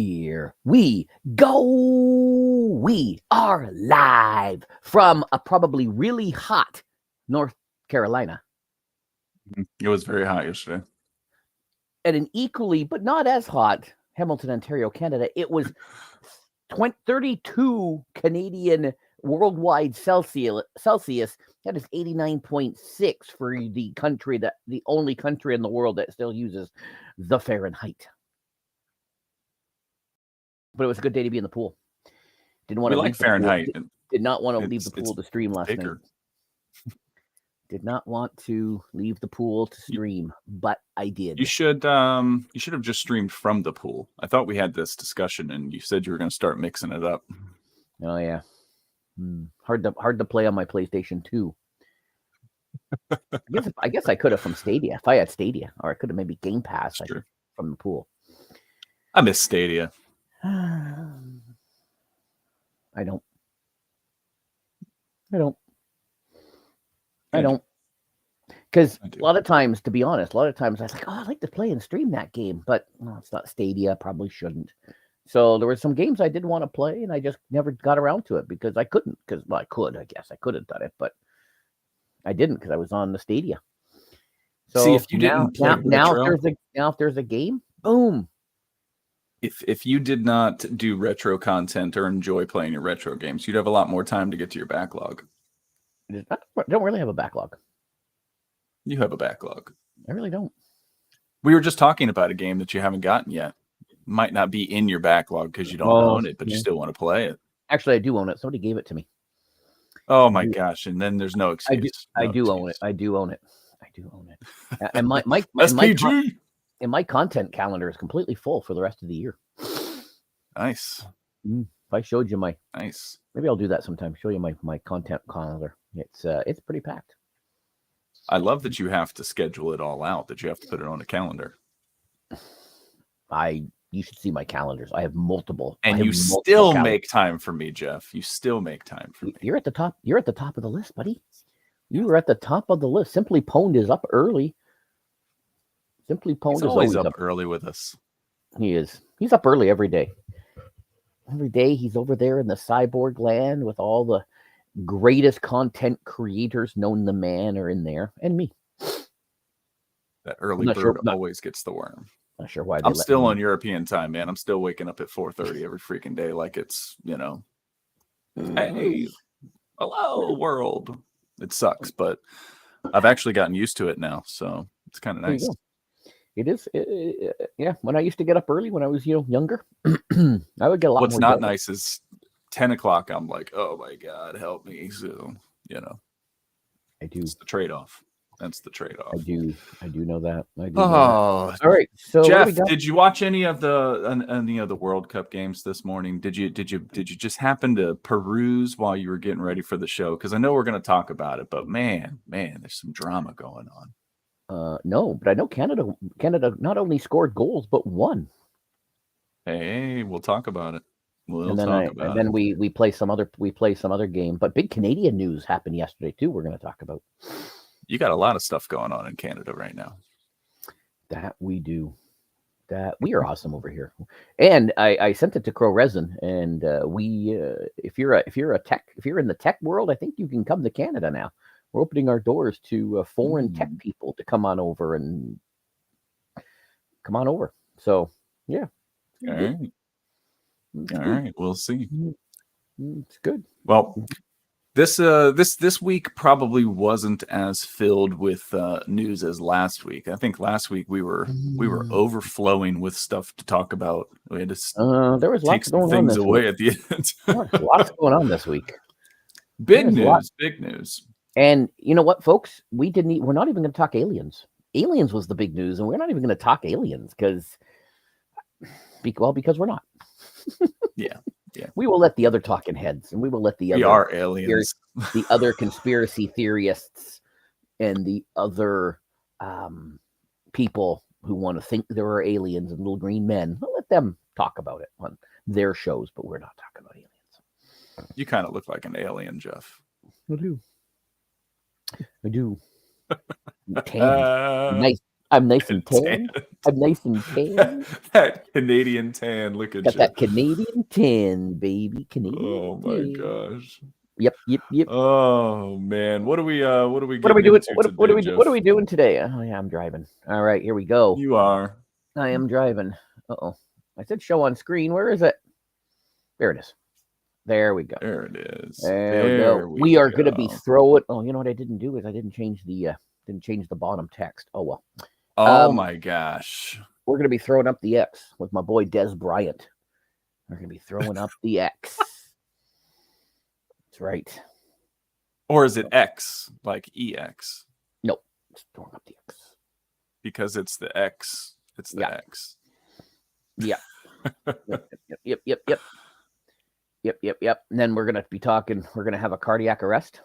Here we go. We are live from a probably really hot North Carolina. It was very hot yesterday. And an equally, but not as hot, Hamilton, Ontario, Canada. It was 32 Canadian worldwide Celsius. That is 89.6 for the country the only country in the world that still uses the Fahrenheit. But it was a good day to be in the pool. Didn't want to leave Fahrenheit. Did not want to leave the pool to stream last night. Did not want to leave the pool to stream, but I did. You should have just streamed from the pool. I thought we had this discussion, and you said you were going to start mixing it up. Oh yeah, hard to play on my PlayStation 2. I guess I could have from Stadia if I had Stadia, or I could have maybe Game Pass from the pool. I miss Stadia. I don't. Because a lot of times, to be honest, I was like, I'd like to play and stream that game, but it's not Stadia. Probably shouldn't. So there were some games I did want to play, and I just never got around to it because I couldn't. I could, I guess I could have done it, but I didn't because I was on the Stadia. So see, if you didn't now if there's a game, boom. If you did not do retro content or enjoy playing your retro games, you'd have a lot more time to get to your backlog. I don't really have a backlog. You have a backlog. I really don't. We were just talking about a game that you haven't gotten yet. Might not be in your backlog because you don't own it, but you still want to play it. Actually, I do own it. Somebody gave it to me. Oh my gosh! And then there's no excuse. I do own it. And my SPG. And my content calendar is completely full for the rest of the year. Nice. If I showed you nice, maybe I'll do that sometime. Show you my content calendar. It's pretty packed. I love that you have to schedule it all out. That you have to put it on a calendar. You should see my calendars. I have multiple. And you still make time for me, Jeff. You still make time for me. You're at the top. You're at the top of the list, buddy. You were at the top of the list. Simply Pwned is up early. Simply Pwned is always up early with us. He is. He's up early every day. Every day he's over there in the cyborg land with all the greatest content creators known to man are in there, and me. That early bird always gets the worm. Not sure why. I'm still on European time, man. I'm still waking up at 4:30 every freaking day, like it's hey, hello world. It sucks, but I've actually gotten used to it now, so it's kind of nice. It is, yeah. When I used to get up early when I was, younger, I would get a lot. What's not nice is 10 o'clock. I'm like, oh my god, help me! So I do. It's the trade-off. That's the trade-off. I do know that. I do. All right. So Jeff, did you watch any of the World Cup games this morning? Did you just happen to peruse while you were getting ready for the show? Because I know we're going to talk about it, but man, there's some drama going on. No, but I know Canada not only scored goals but won. Hey, we'll talk about it. Then we play some other game. But big Canadian news happened yesterday too. We're going to talk about. You got a lot of stuff going on in Canada right now. That we do. That we are awesome over here. And I sent it to Crow Resin, and if you're in the tech world, I think you can come to Canada now. We're opening our doors to foreign tech people to come on over. So yeah. All right. We'll see. It's good. Well, this week probably wasn't as filled with news as last week. I think last week we were overflowing with stuff to talk about. We had to there was lots going on this away week. At the end. Lots going on this week. Big news. And you know what, folks? We're not even going to talk aliens. Aliens was the big news, and we're not even going to talk aliens because we're not. Yeah. We will let the other talking heads, and we will let the are aliens. The other conspiracy theorists and the other people who want to think there are aliens and little green men. We'll let them talk about it on their shows, but we're not talking about aliens. You kind of look like an alien, Jeff. I do. Tan. I'm nice and tan. I'm nice and tan. That Canadian tan. Look at Got you. that Canadian tan, baby. Canadian. Oh my tan. gosh. Yep. Oh man, what are we What are we getting doing? into What are we today, What are Jeff? we doing today? Oh yeah, I'm driving. All right, here we go. You are. I am driving. Uh-oh. I said show on screen. Where is it? There it is. There we go. There it is. There we go. We are going to be throwing. Oh, you know what I didn't do is I didn't change the bottom text. Oh well. Oh my gosh. We're going to be throwing up the X with my boy Des Bryant. We're going to be throwing up the X. That's right. Or is it X, like EX? Nope. It's throwing up the X. Because it's the X. It's the X. Yeah. Yep. And then we're going to be talking. We're going to have a cardiac arrest.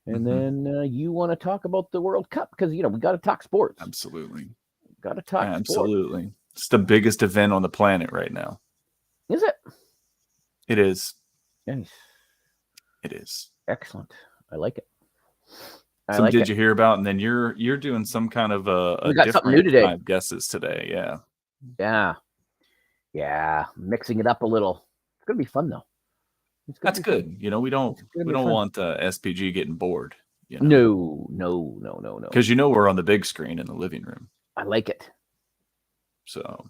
And then you want to talk about the World Cup because, we got to talk sports. Absolutely. Got to talk Absolutely. sports. It's the biggest event on the planet right now. Is it? It is. Nice. It is. Excellent. I like it. Did you hear about? And then you're doing some kind of a different new today. 5 guesses today. Yeah. Yeah. Mixing it up a little. It's gonna be fun though. That's good. Fun. We don't want SPG getting bored. No. Because we're on the big screen in the living room. I like it. So,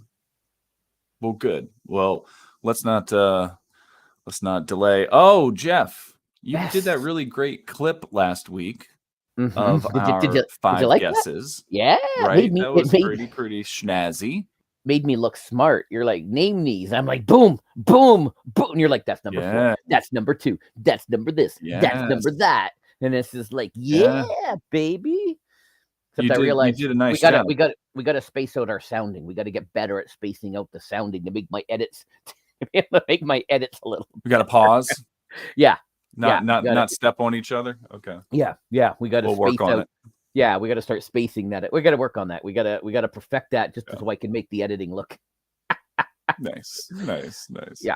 well, good. Well, let's not delay. Oh, Jeff, you did that really great clip last week of our 5 like guesses. That? Yeah, right. That was pretty snazzy. Made me look smart. You're like, name these. I'm like, boom, boom, boom. And you're like, that's number 4. That's number 2. That's number this. That's number that. And this is like, baby. Except I realized you did a nice job. We got to space out our sounding. We got to get better at spacing out the sounding to make my edits. Make my edits a little. We got to pause. Yeah. Not step on each other. Okay. Yeah. We got to work on it. Yeah, we got to start spacing that. We got to work on that. We got to perfect that just so I can make the editing look. Nice. Yeah.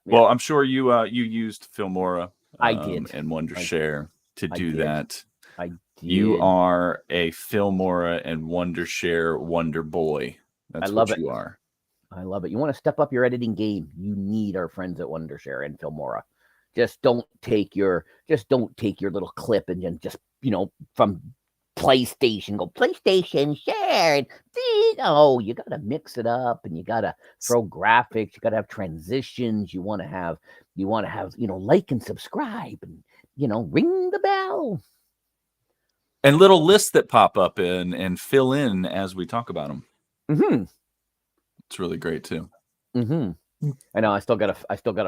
Well, I'm sure you used Filmora. I did. And Wondershare to do that. I did. You are a Filmora and Wondershare wonder boy. That's what you are. I love it. You want to step up your editing game? You need our friends at Wondershare and Filmora. Just don't take your little clip and then just from PlayStation go PlayStation share. No, you gotta mix it up and you gotta throw graphics. You gotta have transitions. You want to have like and subscribe and ring the bell. And little lists that pop up and fill in as we talk about them. Mm-hmm. It's really great too. Mm-hmm. I know. I still gotta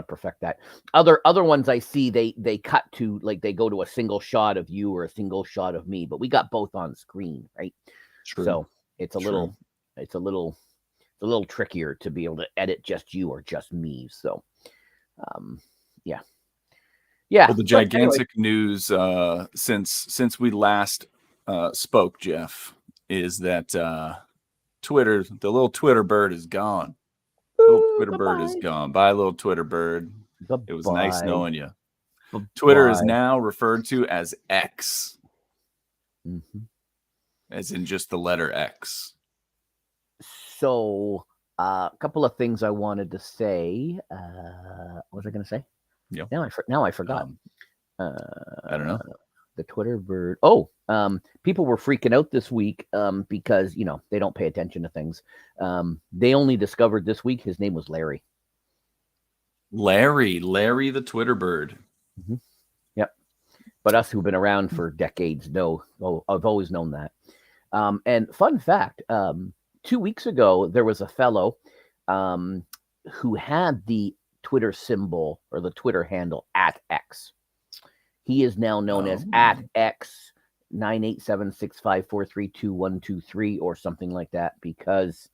perfect that. Other ones I see they cut to like they go to a single shot of you or a single shot of me, but we got both on screen, right? True. So it's a little trickier to be able to edit just you or just me. So, yeah. Well, the gigantic news since we last spoke, Jeff, is that Twitter, the little Twitter bird, is gone. Little Twitter bird is gone. Bye, little Twitter bird. Bye-bye. It was nice knowing you. Bye-bye. Twitter is now referred to as X, as in just the letter X. So, a couple of things I wanted to say. What was I going to say? Yeah. Now I forgot. I don't know. The Twitter bird. Oh, people were freaking out this week because they don't pay attention to things. They only discovered this week his name was Larry. Larry the Twitter bird. Mm-hmm. Yep. But us who've been around for decades know. Oh, I've always known that. And fun fact: 2 weeks ago there was a fellow who had the Twitter symbol or the Twitter handle @X. He is now known as @X 98765432123 or something like that because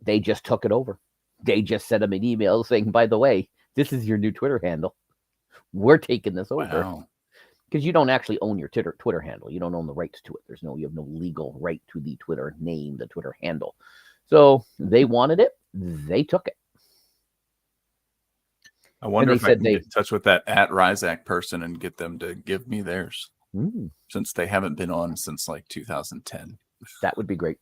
they just took it over. They just sent him an email saying, "By the way, this is your new Twitter handle. We're taking this over." Because you don't actually own your Twitter handle. You don't own the rights to it. You have no legal right to the Twitter name, the Twitter handle. So they wanted it. They took it. I wonder if I can get in touch with that @Ryzak person and get them to give me theirs, since they haven't been on since like 2010. That would be great.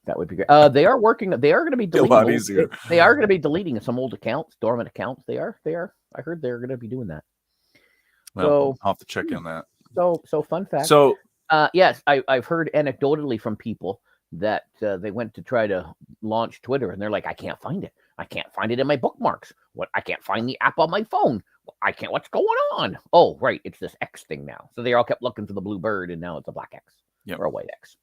That would be great. They are working. They are going to be A lot deleting. easier. They are going to be deleting some old accounts, dormant accounts. They are. They are. I heard they're going to be doing that. Well, So I'll have to check on that. So fun fact. So yes, I've heard anecdotally from people that they went to try to launch Twitter and they're like, I can't find it. I can't find it in my bookmarks. What? I can't find the app on my phone. I can't. What's going on? Oh, right. It's this X thing now. So they all kept looking for the blue bird, and now it's a black X or a white X.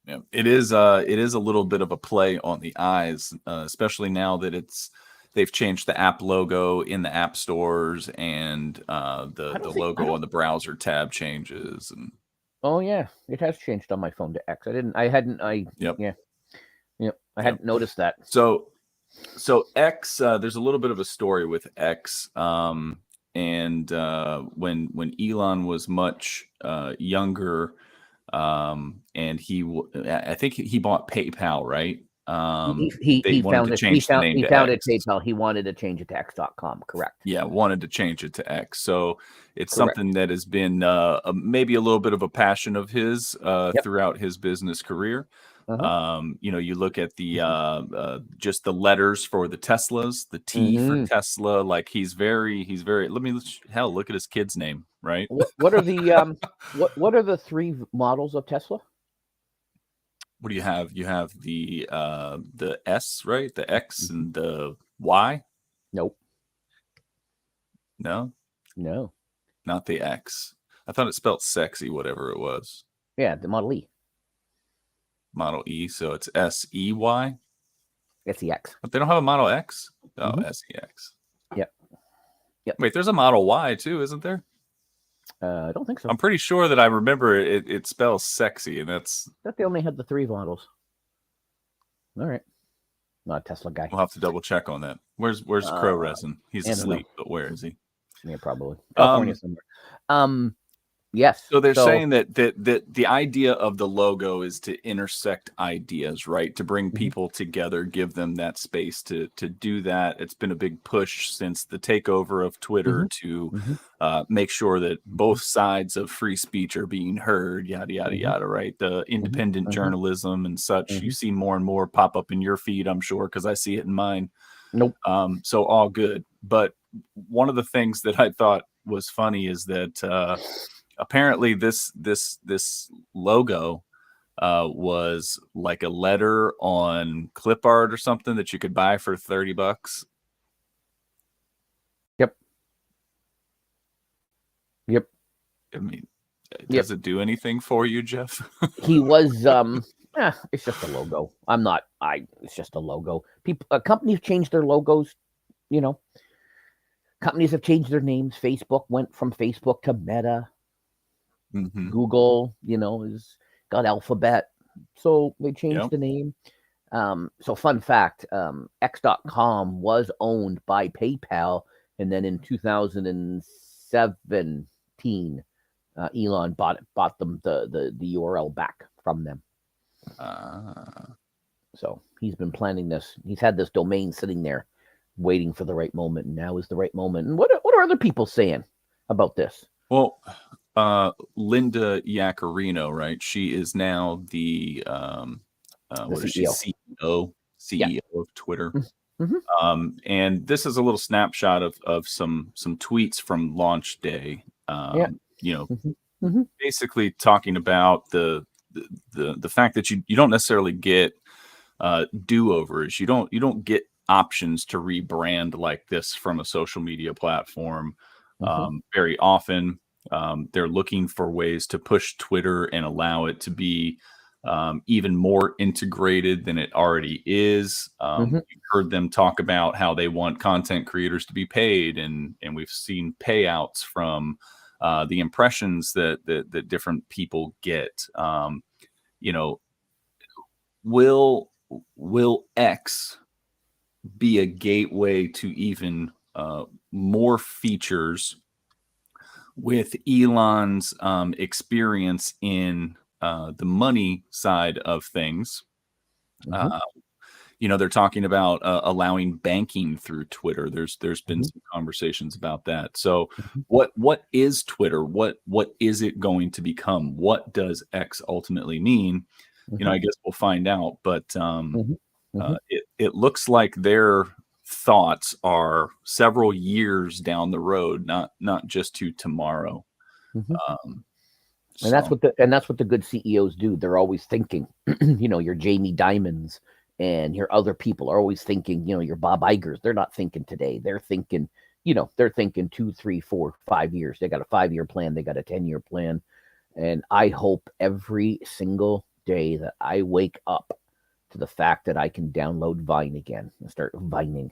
Yeah, it is a little bit of a play on the eyes, especially now that they've changed the app logo in the app stores, and the logo on the browser tab changes. And oh yeah, it has changed on my phone to X. I hadn't noticed that. So X, there's a little bit of a story with X, and when Elon was much younger. And I think he bought PayPal, right? He found it PayPal. He wanted to change it to X.com, correct? Yeah, wanted to change it to X. So it's something that has been maybe a little bit of a passion of his throughout his business career. You look at the just the letters for the Teslas, the T for Tesla. Like he's very. Look at his kid's name, right? What are the what are the three models of Tesla? What do you have? You have the S, right? The X and the Y. Nope. No, not the X. I thought it spelled sexy, whatever it was. Yeah, the Model E. Model E, so it's SEY. SEX. But they don't have a Model X? Oh, SEX. Yep. Wait, there's a Model Y too, isn't there? I don't think so. I'm pretty sure that I remember it spells sexy, and that's... I thought they only had the three models. All right. Not a Tesla guy. We'll have to double check on that. Where's Crow Resin? He's asleep, but where is he? Yeah, probably. California somewhere. Yes. So they're saying that the idea of the logo is to intersect ideas, right? To bring people together, give them that space to do that. It's been a big push since the takeover of Twitter to make sure that both sides of free speech are being heard, yada, yada, yada, right? The independent journalism and such. You see more and more pop up in your feed, I'm sure, because I see it in mine. Nope. So all good. But one of the things that I thought was funny is that apparently this logo was like a letter on clip art or something that you could buy for $30. Yep. I mean, does it do anything for you, Jeff? He was it's just a logo. It's just a logo. Companies change their logos, companies have changed their names. Facebook went from Facebook to Meta. Google, is got Alphabet, so they changed the name. So fun fact, X.com was owned by PayPal, and then in 2017, Elon bought them the URL back from them. So he's been planning this. He's had this domain sitting there, waiting for the right moment, and now is the right moment. And what are other people saying about this? Well, Linda Yaccarino, right? She is now the what is she? CEO of Twitter. And this is a little snapshot of some tweets from launch day. Basically talking about the fact that you don't necessarily get do-overs. You don't get options to rebrand like this from a social media platform very often. They're looking for ways to push Twitter and allow it to be even more integrated than it already is. You've heard them talk about how they want content creators to be paid, and we've seen payouts from the impressions that different people get. Will X be a gateway to even more features with Elon's experience in the money side of things? they're talking about allowing banking through Twitter. There's been some conversations about that. So what is Twitter? What is it going to become? What does X ultimately mean? I guess we'll find out. But it looks like their thoughts are several years down the road, not just to tomorrow. And that's what the good CEOs do. They're always thinking. Your Jamie Dimons and your other people are always thinking. Your Bob Igers. They're not thinking today. They're thinking. They're thinking 2, 3, 4, 5 years. They got a 5-year plan. They got a 10-year plan. And I hope every single day that I wake up to the fact that I can download Vine again and start vining.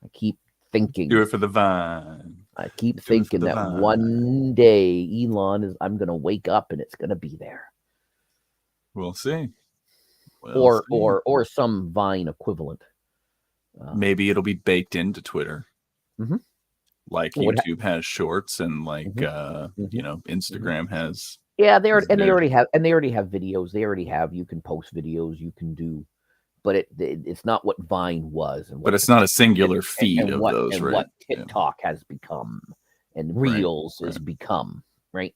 I keep thinking. Do it for the Vine. I keep thinking that Vine. One day I'm going to wake up and it's going to be there. We'll see. Or some Vine equivalent. Maybe it'll be baked into Twitter. Like YouTube has shorts and like Instagram has. Yeah, they already have videos. They already have. You can post videos. You can do. But it's not what Vine was. But it's not a singular feed of those, right? What TikTok has become and Reels has become, right?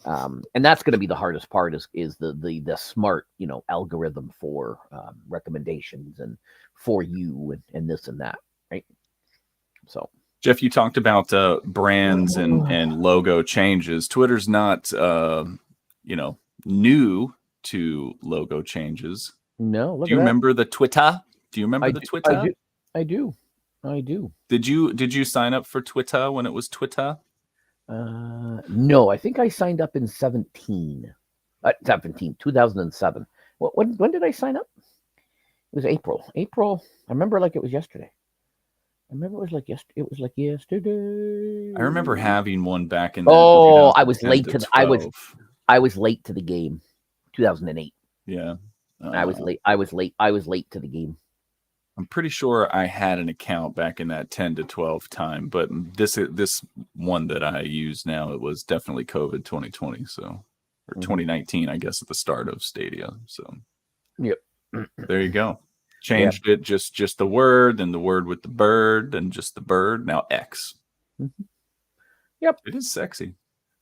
And that's going to be the hardest part is the smart, algorithm for recommendations and for you and this and that, right? So, Jeff, you talked about brands and logo changes. Twitter's not, new to logo changes. No, do you remember the Twitter? Do you remember the Twitter? I do. Did you sign up for Twitter when it was Twitter? No, I think I signed up in 2007. When did I sign up? It was April. I remember like it was yesterday. It was like yesterday. I remember having one back in. I was late to the game. 2008. Yeah. I was late to the game. I'm pretty sure I had an account back in that 10 to 12 time, but this one that I use now, it was definitely COVID 2020, or 2019, I guess, at the start of Stadia. So, yep, there you go. Changed it just the word, and the word with the bird, and just the bird. Now X. Yep, it is sexy.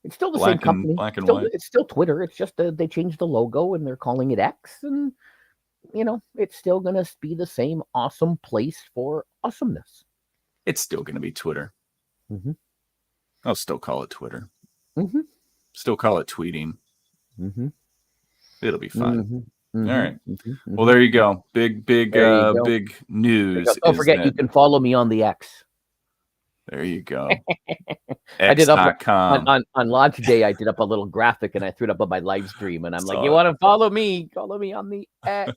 It's still the same company. Black and white. It's still Twitter. It's just they changed the logo and they're calling it X, and it's still gonna be the same awesome place for awesomeness. It's still gonna be Twitter. I'll still call it Twitter. Still call it tweeting. It'll be fine. All right. Well, there you go. Big news. Don't forget, you can follow me on the X. There you go. I did up on launch day. I did up a little graphic and I threw it up on my live stream. And I'm like, you want to follow me? Follow me on the X.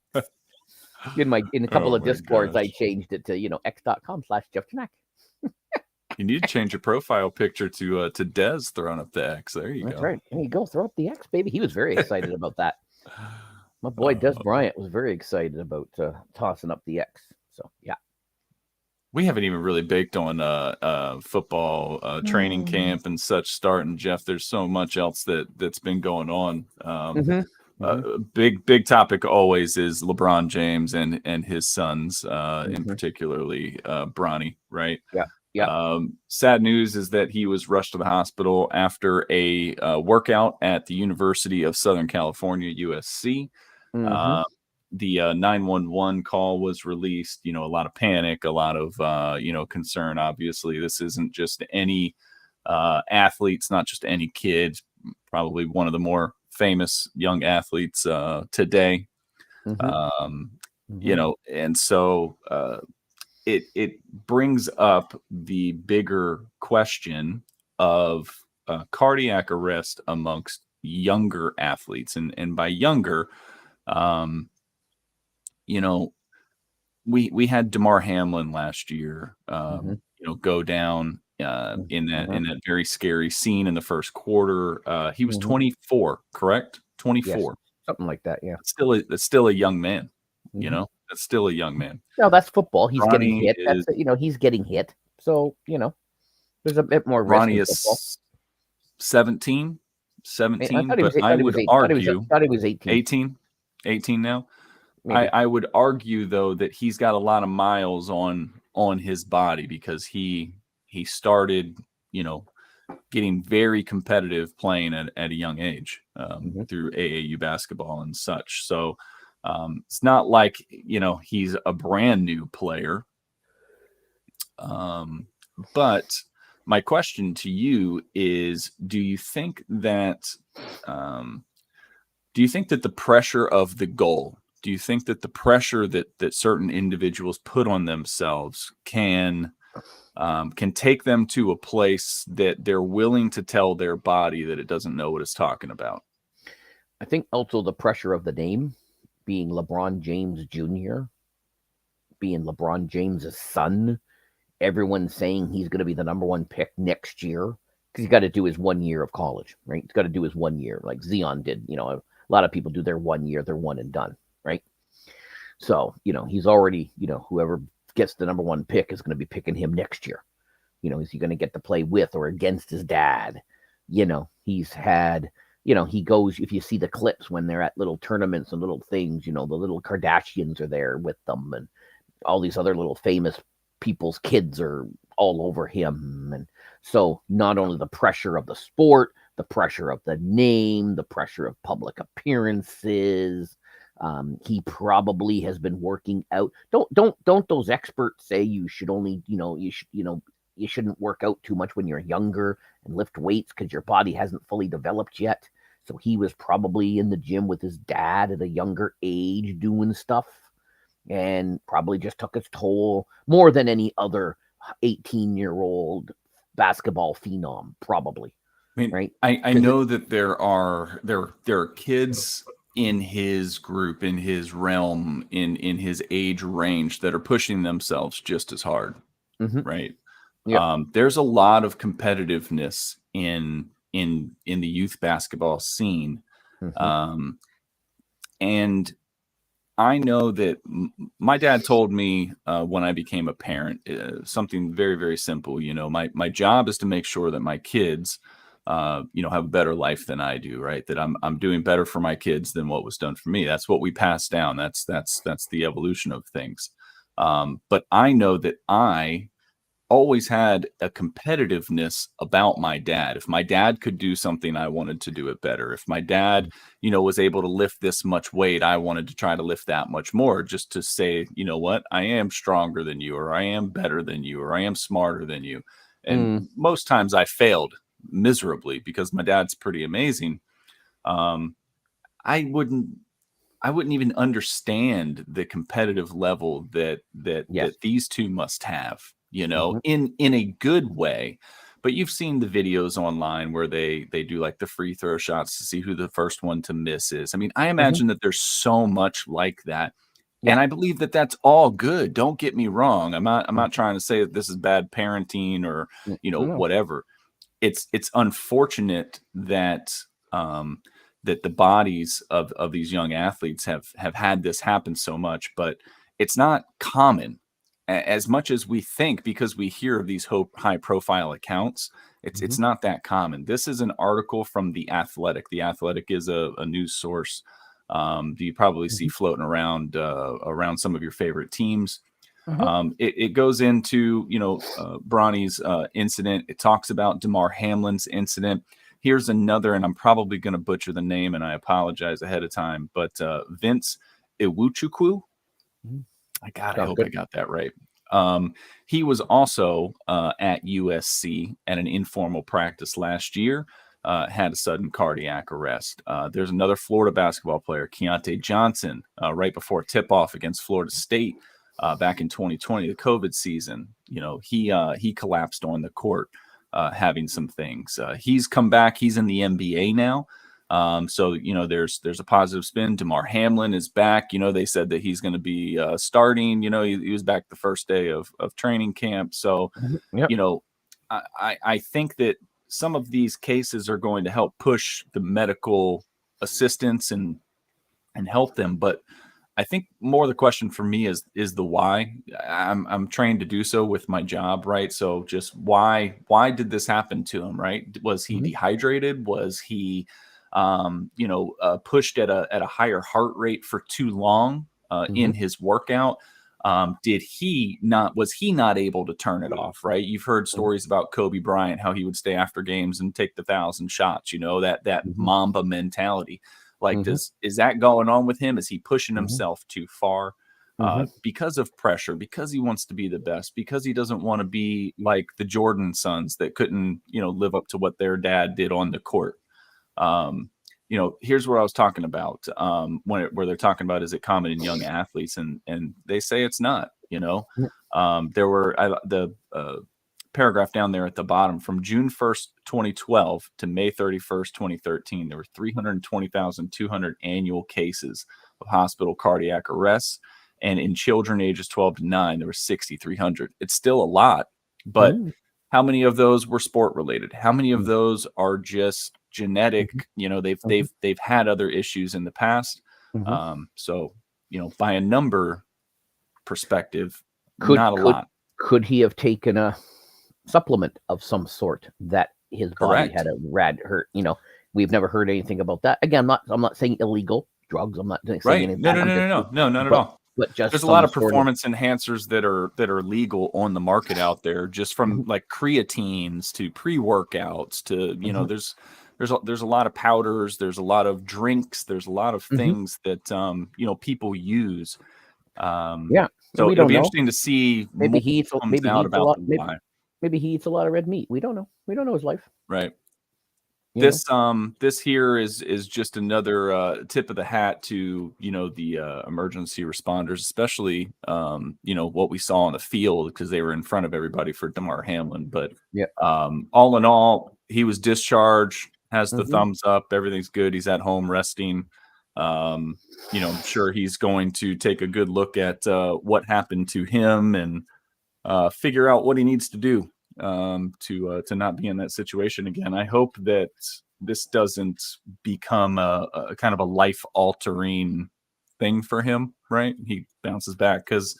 In a couple of Discords, I changed it to x.com/Jeff Janak. You need to change your profile picture to Des throwing up the X. There you go. That's right. There you go. Throw up the X, baby. He was very excited about that. My boy Des Bryant was very excited about tossing up the X. So yeah. We haven't even really baked on football training camp and such starting, Jeff. There's so much else that's been going on. Big topic always is LeBron James and his sons, in particularly Bronny, right? Yeah. Sad news is that he was rushed to the hospital after a workout at the University of Southern California, USC. The 911 call was released. A lot of panic, a lot of concern. Obviously, this isn't just any athletes, not just any kids. Probably one of the more famous young athletes today. And so it brings up the bigger question of cardiac arrest amongst younger athletes, and by younger. We had DeMar Hamlin last year, go down in that very scary scene in the first quarter. He was 24, correct? 24, yes, something like that. Yeah, that's still a young man. That's still a young man. No, that's football. He's Ronnie getting hit. He's getting hit. So there's a bit more risk. Ronnie is 17, but I would argue I thought he was 18. 18 now. maybe. I would argue though that he's got a lot of miles on his body because he started, getting very competitive playing at a young age through AAU basketball and such. So it's not like, he's a brand new player. But my question to you is, do you think that the pressure of the goal, do you think that the pressure that certain individuals put on themselves can take them to a place that they're willing to tell their body that it doesn't know what it's talking about? I think also the pressure of the name, being LeBron James Jr., being LeBron James's son, everyone's saying he's going to be the number one pick next year because he's got to do his 1 year of college, right? He's got to do his 1 year like Zion did. A lot of people do their 1 year, they're one and done, right? So, he's already, whoever gets the number one pick is going to be picking him next year. Is he going to get to play with or against his dad? He's had, he goes, if you see the clips when they're at little tournaments and little things, the little Kardashians are there with them and all these other little famous people's kids are all over him. And so not only the pressure of the sport, the pressure of the name, the pressure of public appearances, he probably has been working out. Don't those experts say you should only, you shouldn't work out too much when you're younger and lift weights because your body hasn't fully developed yet. So he was probably in the gym with his dad at a younger age doing stuff and probably just took its toll more than any other 18-year-old basketball phenom, probably. I mean, right? I know that there are kids in his group, in his realm, in his age range that are pushing themselves just as hard, right? Yeah. There's a lot of competitiveness in the youth basketball scene, and I know that my dad told me when I became a parent something very, very simple. My job is to make sure that my kids, have a better life than I do. Right? That I'm doing better for my kids than what was done for me. That's what we pass down. That's the evolution of things. But I know that I always had a competitiveness about my dad. If my dad could do something, I wanted to do it better. If my dad, was able to lift this much weight, I wanted to try to lift that much more, just to say, what, I am stronger than you, or I am better than you, or I am smarter than you. And most times I failed miserably because my dad's pretty amazing. I wouldn't even understand the competitive level that these two must have, in a good way. But you've seen the videos online where they do like the free throw shots to see who the first one to miss is. I mean, I imagine that there's so much like that. Yeah. And I believe that that's all good. Don't get me wrong. I'm not trying to say that this is bad parenting or, whatever. It's unfortunate that that the bodies of these young athletes have had this happen so much, but it's not common as much as we think, because we hear of these high profile accounts. It's not that common. This is an article from The Athletic. The Athletic is a news source that you probably see floating around some of your favorite teams. It goes into, Bronny's incident. It talks about DeMar Hamlin's incident. Here's another, and I'm probably going to butcher the name, and I apologize ahead of time, but Vince Iwuchukwu. I hope I got that right. He was also at USC at an informal practice last year, had a sudden cardiac arrest. There's another Florida basketball player, Keontae Johnson, right before tip-off against Florida State back in 2020, the COVID season. He collapsed on the court, having some things. He's come back. He's in the NBA now. So, there's a positive spin. DeMar Hamlin is back. They said that he's going to be starting. He was back the first day of training camp. So, I think that some of these cases are going to help push the medical assistance and help them. But I think more the question for me is the why. I'm trained to do so with my job, right? So just why did this happen to him, right? Was he dehydrated? Was he pushed at a higher heart rate for too long? in his workout. Was he not able to turn it off? Right. You've heard stories about Kobe Bryant, how he would stay after games and take the 1,000 shots, that Mamba mentality. Like, is that going on with him? Is he pushing himself too far? Because of pressure, because he wants to be the best, because he doesn't want to be like the Jordan sons that couldn't, live up to what their dad did on the court. Here's what I was talking about where they're talking about, is it common in young athletes? And they say it's not. There were the paragraph down there at the bottom, from June 1st, 2012 to May 31st, 2013, there were 320,200 annual cases of hospital cardiac arrests. And in children ages 12 to 9, there were 6,300. It's still a lot, but how many of those were sport related? How many of those are just genetic? They've had other issues in the past. So, by a number perspective, not a lot. Could he have taken a supplement of some sort that his body had a hurt? We've never heard anything about that. Again, I'm not saying illegal drugs. I'm not saying anything. No, not at all. But there's a lot of performance enhancers that are legal on the market out there, just from like creatines to pre-workouts to, there's a lot of powders, there's a lot of drinks, there's a lot of things that, people use. So it'll be interesting to see. Maybe he eats a lot of red meat. We don't know. We don't know his life. Right. This here is just another tip of the hat to the emergency responders, especially what we saw on the field, because they were in front of everybody for Damar Hamlin. But all in all, he was discharged, has the thumbs up, everything's good. He's at home resting. I'm sure he's going to take a good look at what happened to him and figure out what he needs to do to not be in that situation again. I hope that this doesn't become a kind of a life-altering thing for him, right? He bounces back, because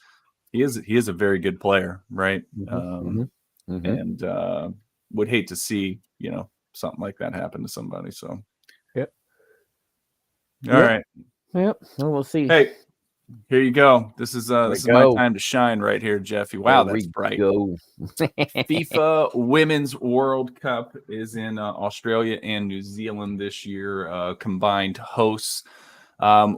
he is a very good player, right? And would hate to see something like that happen to somebody. So all right. Well, we'll see. Hey, here you go. This is my time to shine right here, Jeffy. Wow, that's bright. FIFA Women's World Cup is in Australia and New Zealand this year, combined hosts.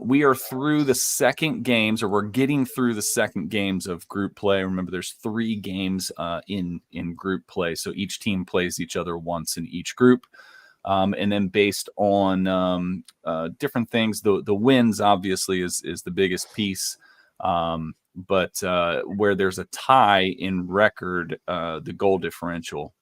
We are through the second games, or we're getting through the second games of group play. Remember, there's 3 games in group play, so each team plays each other once in each group. And then based on different things, the wins obviously is the biggest piece. But where there's a tie in record, the goal differential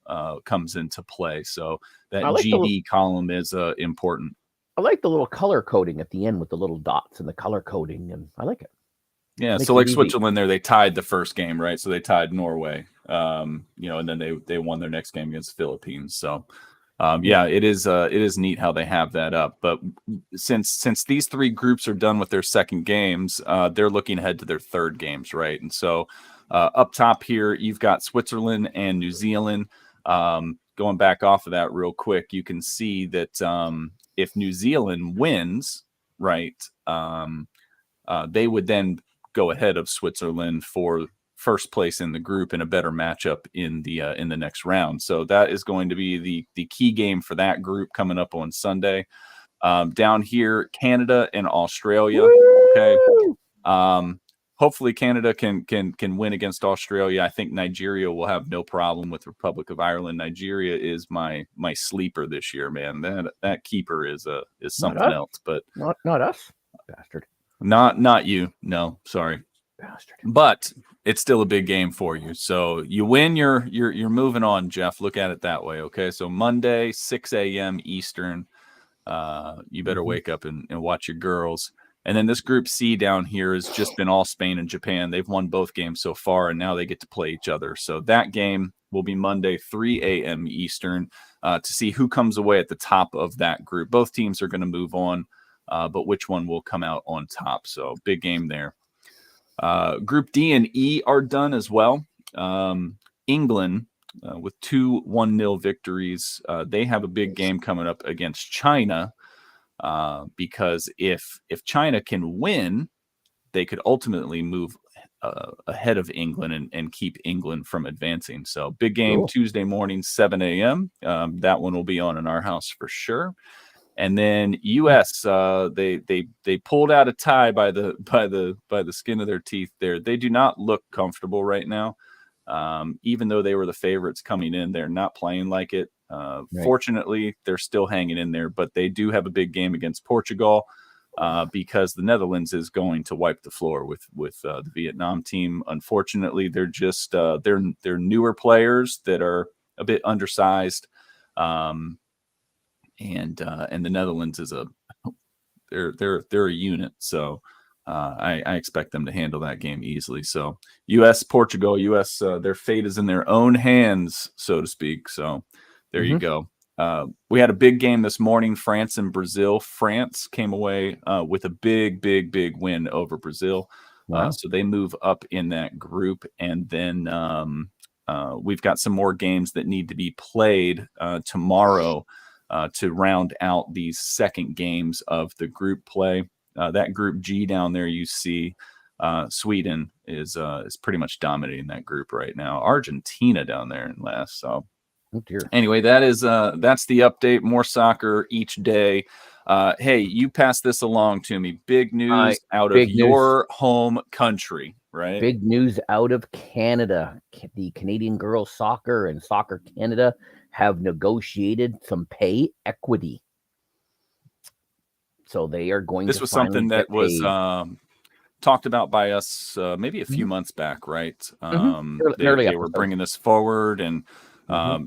comes into play. So that GD column is important. I like the little color coding at the end with the little dots and the color coding, and I like it. Yeah, so like Switzerland there, they tied the first game, right? So they tied Norway, and then they won their next game against the Philippines. So it is neat how they have that up. But since these 3 groups are done with their second games, they're looking ahead to their third games, right? And so up top here, you've got Switzerland and New Zealand. Going back off of that real quick, you can see that if New Zealand wins, right, they would then go ahead of Switzerland for first place in the group in a better matchup in the next round. So that is going to be the key game for that group coming up on Sunday. Down here, Canada and Australia. Woo! Okay. Hopefully Canada can win against Australia. I think Nigeria will have no problem with Republic of Ireland. Nigeria is my sleeper this year, man. That keeper is something else, but not us, bastard. Not you. No, sorry. Bastard. But it's still a big game for you. So you win, you're moving on, Jeff. Look at it that way. Okay. So Monday, 6 a.m. Eastern. You better wake up and watch your girls. And then this group C down here has just been all Spain and Japan. They've won both games so far, and now they get to play each other. So that game will be Monday, 3 a.m. Eastern, to see who comes away at the top of that group. Both teams are going to move on, but which one will come out on top? So big game there. Group D and E are done as well. England, with 2 1-0 victories, they have a big game coming up against China, because if China can win, they could ultimately move ahead of England and keep England from advancing. So big game Tuesday morning, 7 a.m. That one will be on in our house for sure. And then U.S. They pulled out a tie by the skin of their teeth. There, they do not look comfortable right now. Even though they were the favorites coming in, they're not playing like it. Fortunately, they're still hanging in there, but they do have a big game against Portugal because the Netherlands is going to wipe the floor with the Vietnam team. Unfortunately, they're just they're newer players that are a bit undersized. And the Netherlands is they're a unit, so I expect them to handle that game easily. So U.S. Portugal, U.S. Their fate is in their own hands, so to speak. So there you go. We had a big game this morning, France and Brazil. France came away with a big win over Brazil. Wow. So they move up in that group, and then we've got some more games that need to be played tomorrow. To round out these second games of the group play. That group G down there, you see Sweden is pretty much dominating that group right now. Argentina down there in last. So anyway, that's the update. More soccer each day. Hey, you pass this along to me. Big news out of your home country, right? Big news out of Canada. The Canadian Girls Soccer and Soccer Canada have negotiated some pay equity. So they are going this was something that was talked about by us maybe a few months back, right? They were bringing this forward, and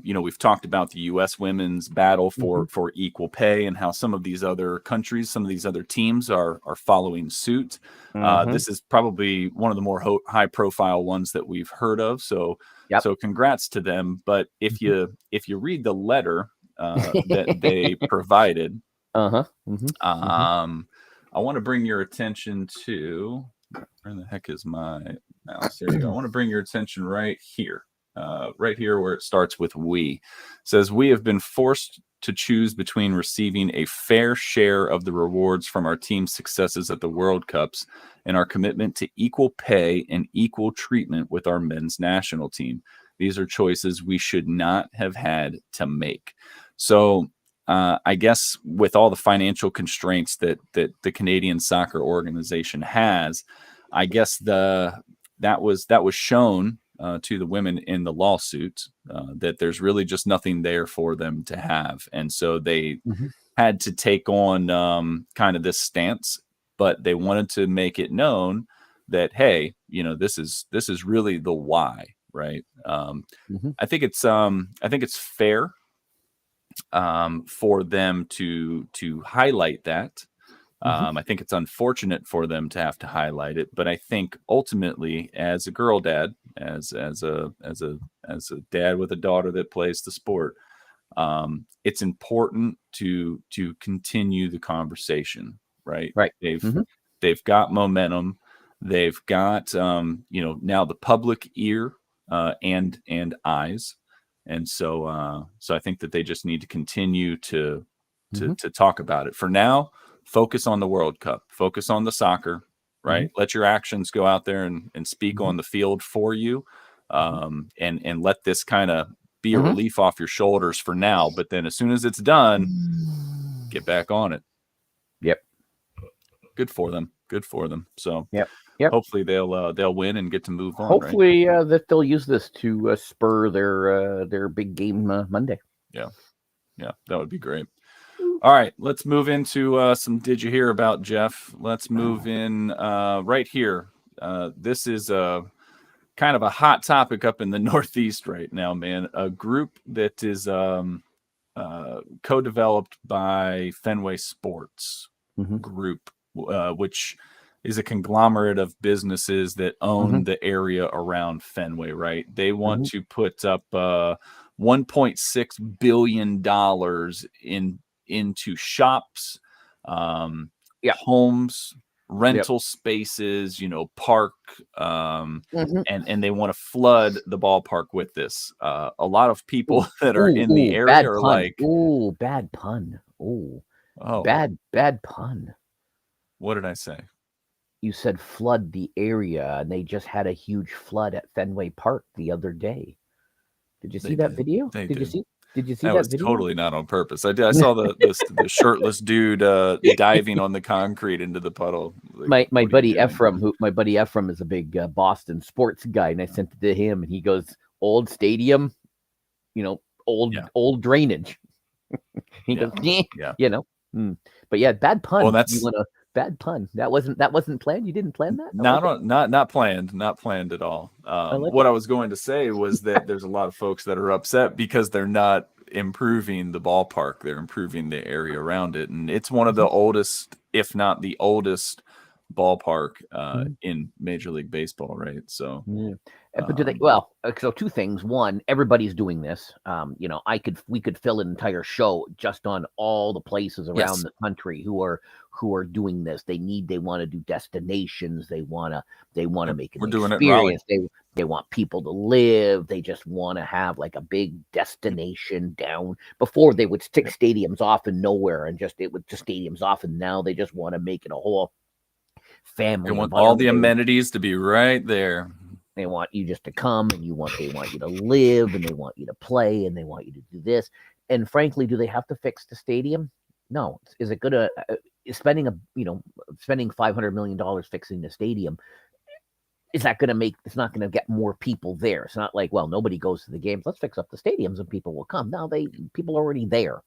we've talked about the U.S. women's battle for equal pay and how some of these other countries, some of these other teams are following suit. This is probably one of the more high profile ones that we've heard of. So congrats to them. But if you read the letter that they provided, I want to bring your attention to, where the heck is my mouse? There you go. I want to bring your attention right here where it starts with we. It says, we have been forced to choose between receiving a fair share of the rewards from our team's successes at the World Cups and our commitment to equal pay and equal treatment with our men's national team. These are choices we should not have had to make. So I guess with all the financial constraints that the Canadian Soccer Organization has, I guess that was shown to the women in the lawsuit that there's really just nothing there for them to have. And so they had to take on kind of this stance, but they wanted to make it known that, hey, this is really the why, right? I think it's fair for them to highlight that. I think it's unfortunate for them to have to highlight it, but I think ultimately, as a girl dad, as a dad with a daughter that plays the sport, it's important to continue the conversation, right? They've got momentum. They've got now the public ear and eyes, and so I think that they just need to continue to talk about it. For now, focus on the World Cup, focus on the soccer, right? Let your actions go out there and speak on the field for you, and let this kind of be a relief off your shoulders for now. But then as soon as it's done, get back on it. Yep. Good for them. So yep. Hopefully they'll win and get to move on. Hopefully that they'll use this to spur their big game Monday. Yeah, that would be great. All right, let's move into some Did You Hear About, Jeff? Let's move in right here. This is kind of a hot topic up in the Northeast right now, man. A group that is co-developed by Fenway Sports Group, which is a conglomerate of businesses that own the area around Fenway, right? They want to put up $1.6 billion into shops, homes, rental spaces, park, and they want to flood the ballpark with this. A lot of people that are in the area are like, bad pun. Oh, bad pun. What did I say? you said flood the area, and they just had a huge flood at Fenway Park the other day. Did you see that video? They Did you did. see? Did you see That that was video? totally not on purpose. I saw the shirtless dude diving on the concrete into the puddle. Like, My what are you buddy doing? Ephraim, my buddy Ephraim is a big Boston sports guy, and I sent it to him, and he goes, "Old stadium, old drainage." He goes, Yeah. But yeah, bad pun. Well, that's bad pun. That wasn't planned. You didn't plan that. not planned at all. What I was going to say was that there's a lot of folks that are upset because they're not improving the ballpark. They're improving the area around it, and it's one of the oldest, if not the oldest, ballpark in Major League Baseball, right? So, but do they? Well, so two things. One, everybody's doing this. We could fill an entire show just on all the places around the country who are doing this. They want to do destinations. They want to make an experience. They want people to live. They just want to have like a big destination down. Before they would stick stadiums off in nowhere and just stadiums off, and now they just want to make it a whole family. They want all the amenities to be right there. They want you just to come, and they want you to live, and they want you to play, and they want you to do this. And frankly, do they have to fix the stadium? No. Is it going to spending $500 million fixing the stadium? Is that going to make? It's not going to get more people there. It's not like, well, nobody goes to the games. Let's fix up the stadiums and people will come. No, people are already there,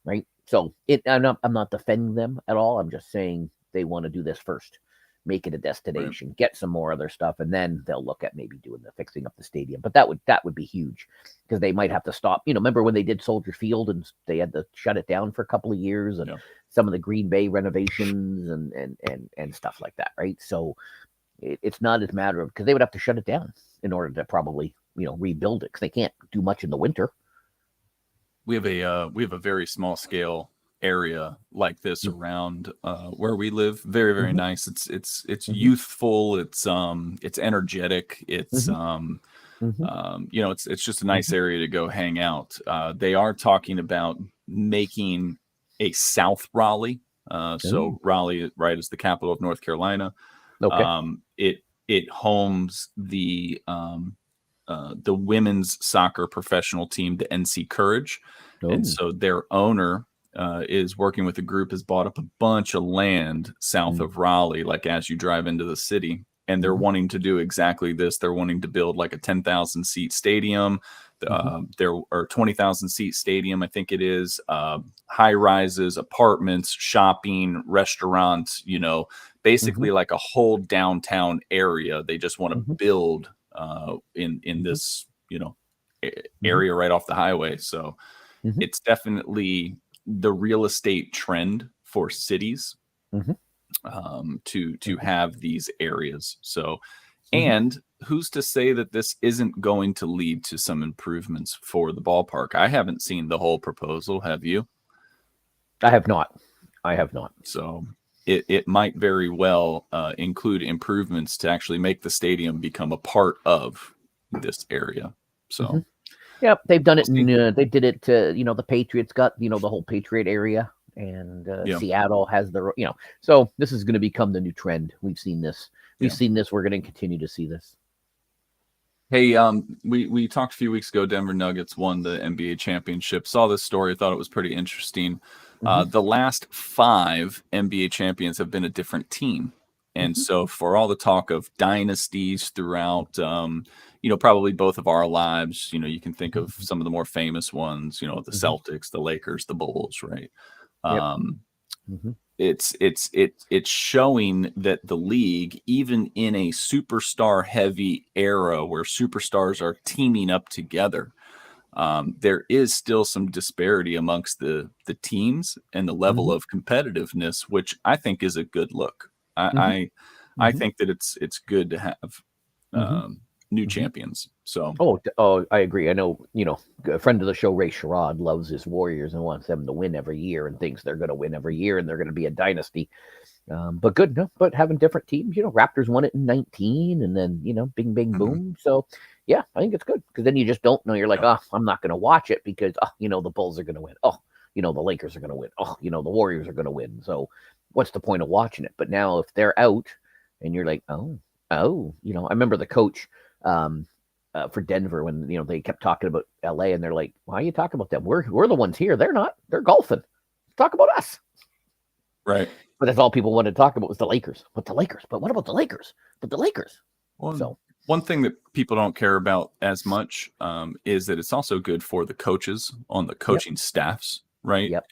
right? So I'm not defending them at all. I'm just saying they want to do this first. Make it a destination, get some more other stuff, and then they'll look at maybe doing the fixing up the stadium. But that would be huge because they might have to stop. Remember when they did Soldier Field and they had to shut it down for a couple of years, and some of the Green Bay renovations and stuff like that, right? So it's not as matter of because they would have to shut it down in order to probably rebuild it because they can't do much in the winter. We have a very small scale area like this around where we live. Very, very nice. It's youthful. It's energetic. It's it's just a nice area to go hang out. They are talking about making a South Raleigh. So Raleigh, right, is the capital of North Carolina. Okay. It homes the women's soccer professional team, the NC Courage. And so their owner is working with a group, has bought up a bunch of land south of Raleigh, like as you drive into the city, and they're wanting to do exactly this. They're wanting to build like a 10,000 seat stadium, there are 20,000 seat stadium, I think it is, high rises, apartments, shopping, restaurants, basically like a whole downtown area. They just want to build in this, area right off the highway. So it's definitely the real estate trend for cities to have these areas. So, and who's to say that this isn't going to lead to some improvements for the ballpark? I haven't seen the whole proposal. Have you? I have not. So it might very well include improvements to actually make the stadium become a part of this area. So. Yep, they've done it. They did it to, the Patriots got, the whole Patriot area, and Seattle has the, so this is going to become the new trend. We've seen this. We're going to continue to see this. Hey, we talked a few weeks ago. Denver Nuggets won the NBA championship. Saw this story. Thought it was pretty interesting. The last 5 NBA champions have been a different team. And so for all the talk of dynasties throughout, probably both of our lives, you can think of some of the more famous ones, the Celtics, the Lakers, the Bulls, right? It's showing that the league, even in a superstar heavy era where superstars are teaming up together, there is still some disparity amongst the teams and the level of competitiveness, which I think is a good look. I think that it's good to have new champions. So I agree. I know, a friend of the show, Ray Sherrod, loves his Warriors and wants them to win every year and thinks they're going to win every year and they're going to be a dynasty. But good, but having different teams, Raptors won it in 19 and then, bing, bing, boom. So yeah, I think it's good because then you just don't know. You're like, I'm not going to watch it because, the Bulls are going to win. The Lakers are going to win. The Warriors are going to win. So what's the point of watching it? But now if they're out and you're like, oh, I remember the coach for Denver when they kept talking about LA, and they're like, why are you talking about them? We're the ones here. They're not. They're golfing. Talk about us. Right. But that's all people wanted to talk about was the Lakers. But the Lakers. But what about the Lakers? But the Lakers. Well, one thing that people don't care about as much is that it's also good for the coaches on the coaching staffs, right? Yep.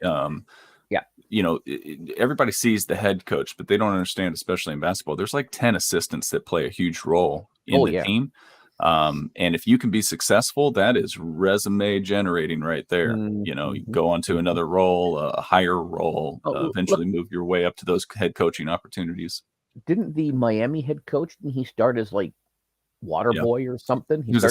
Everybody sees the head coach, but they don't understand, especially in basketball, there's like 10 assistants that play a huge role in the team. And if you can be successful, that is resume generating right there. You go on to another role, a higher role, eventually move your way up to those head coaching opportunities. Didn't the Miami head coach, didn't he start as like water boy or something? He was a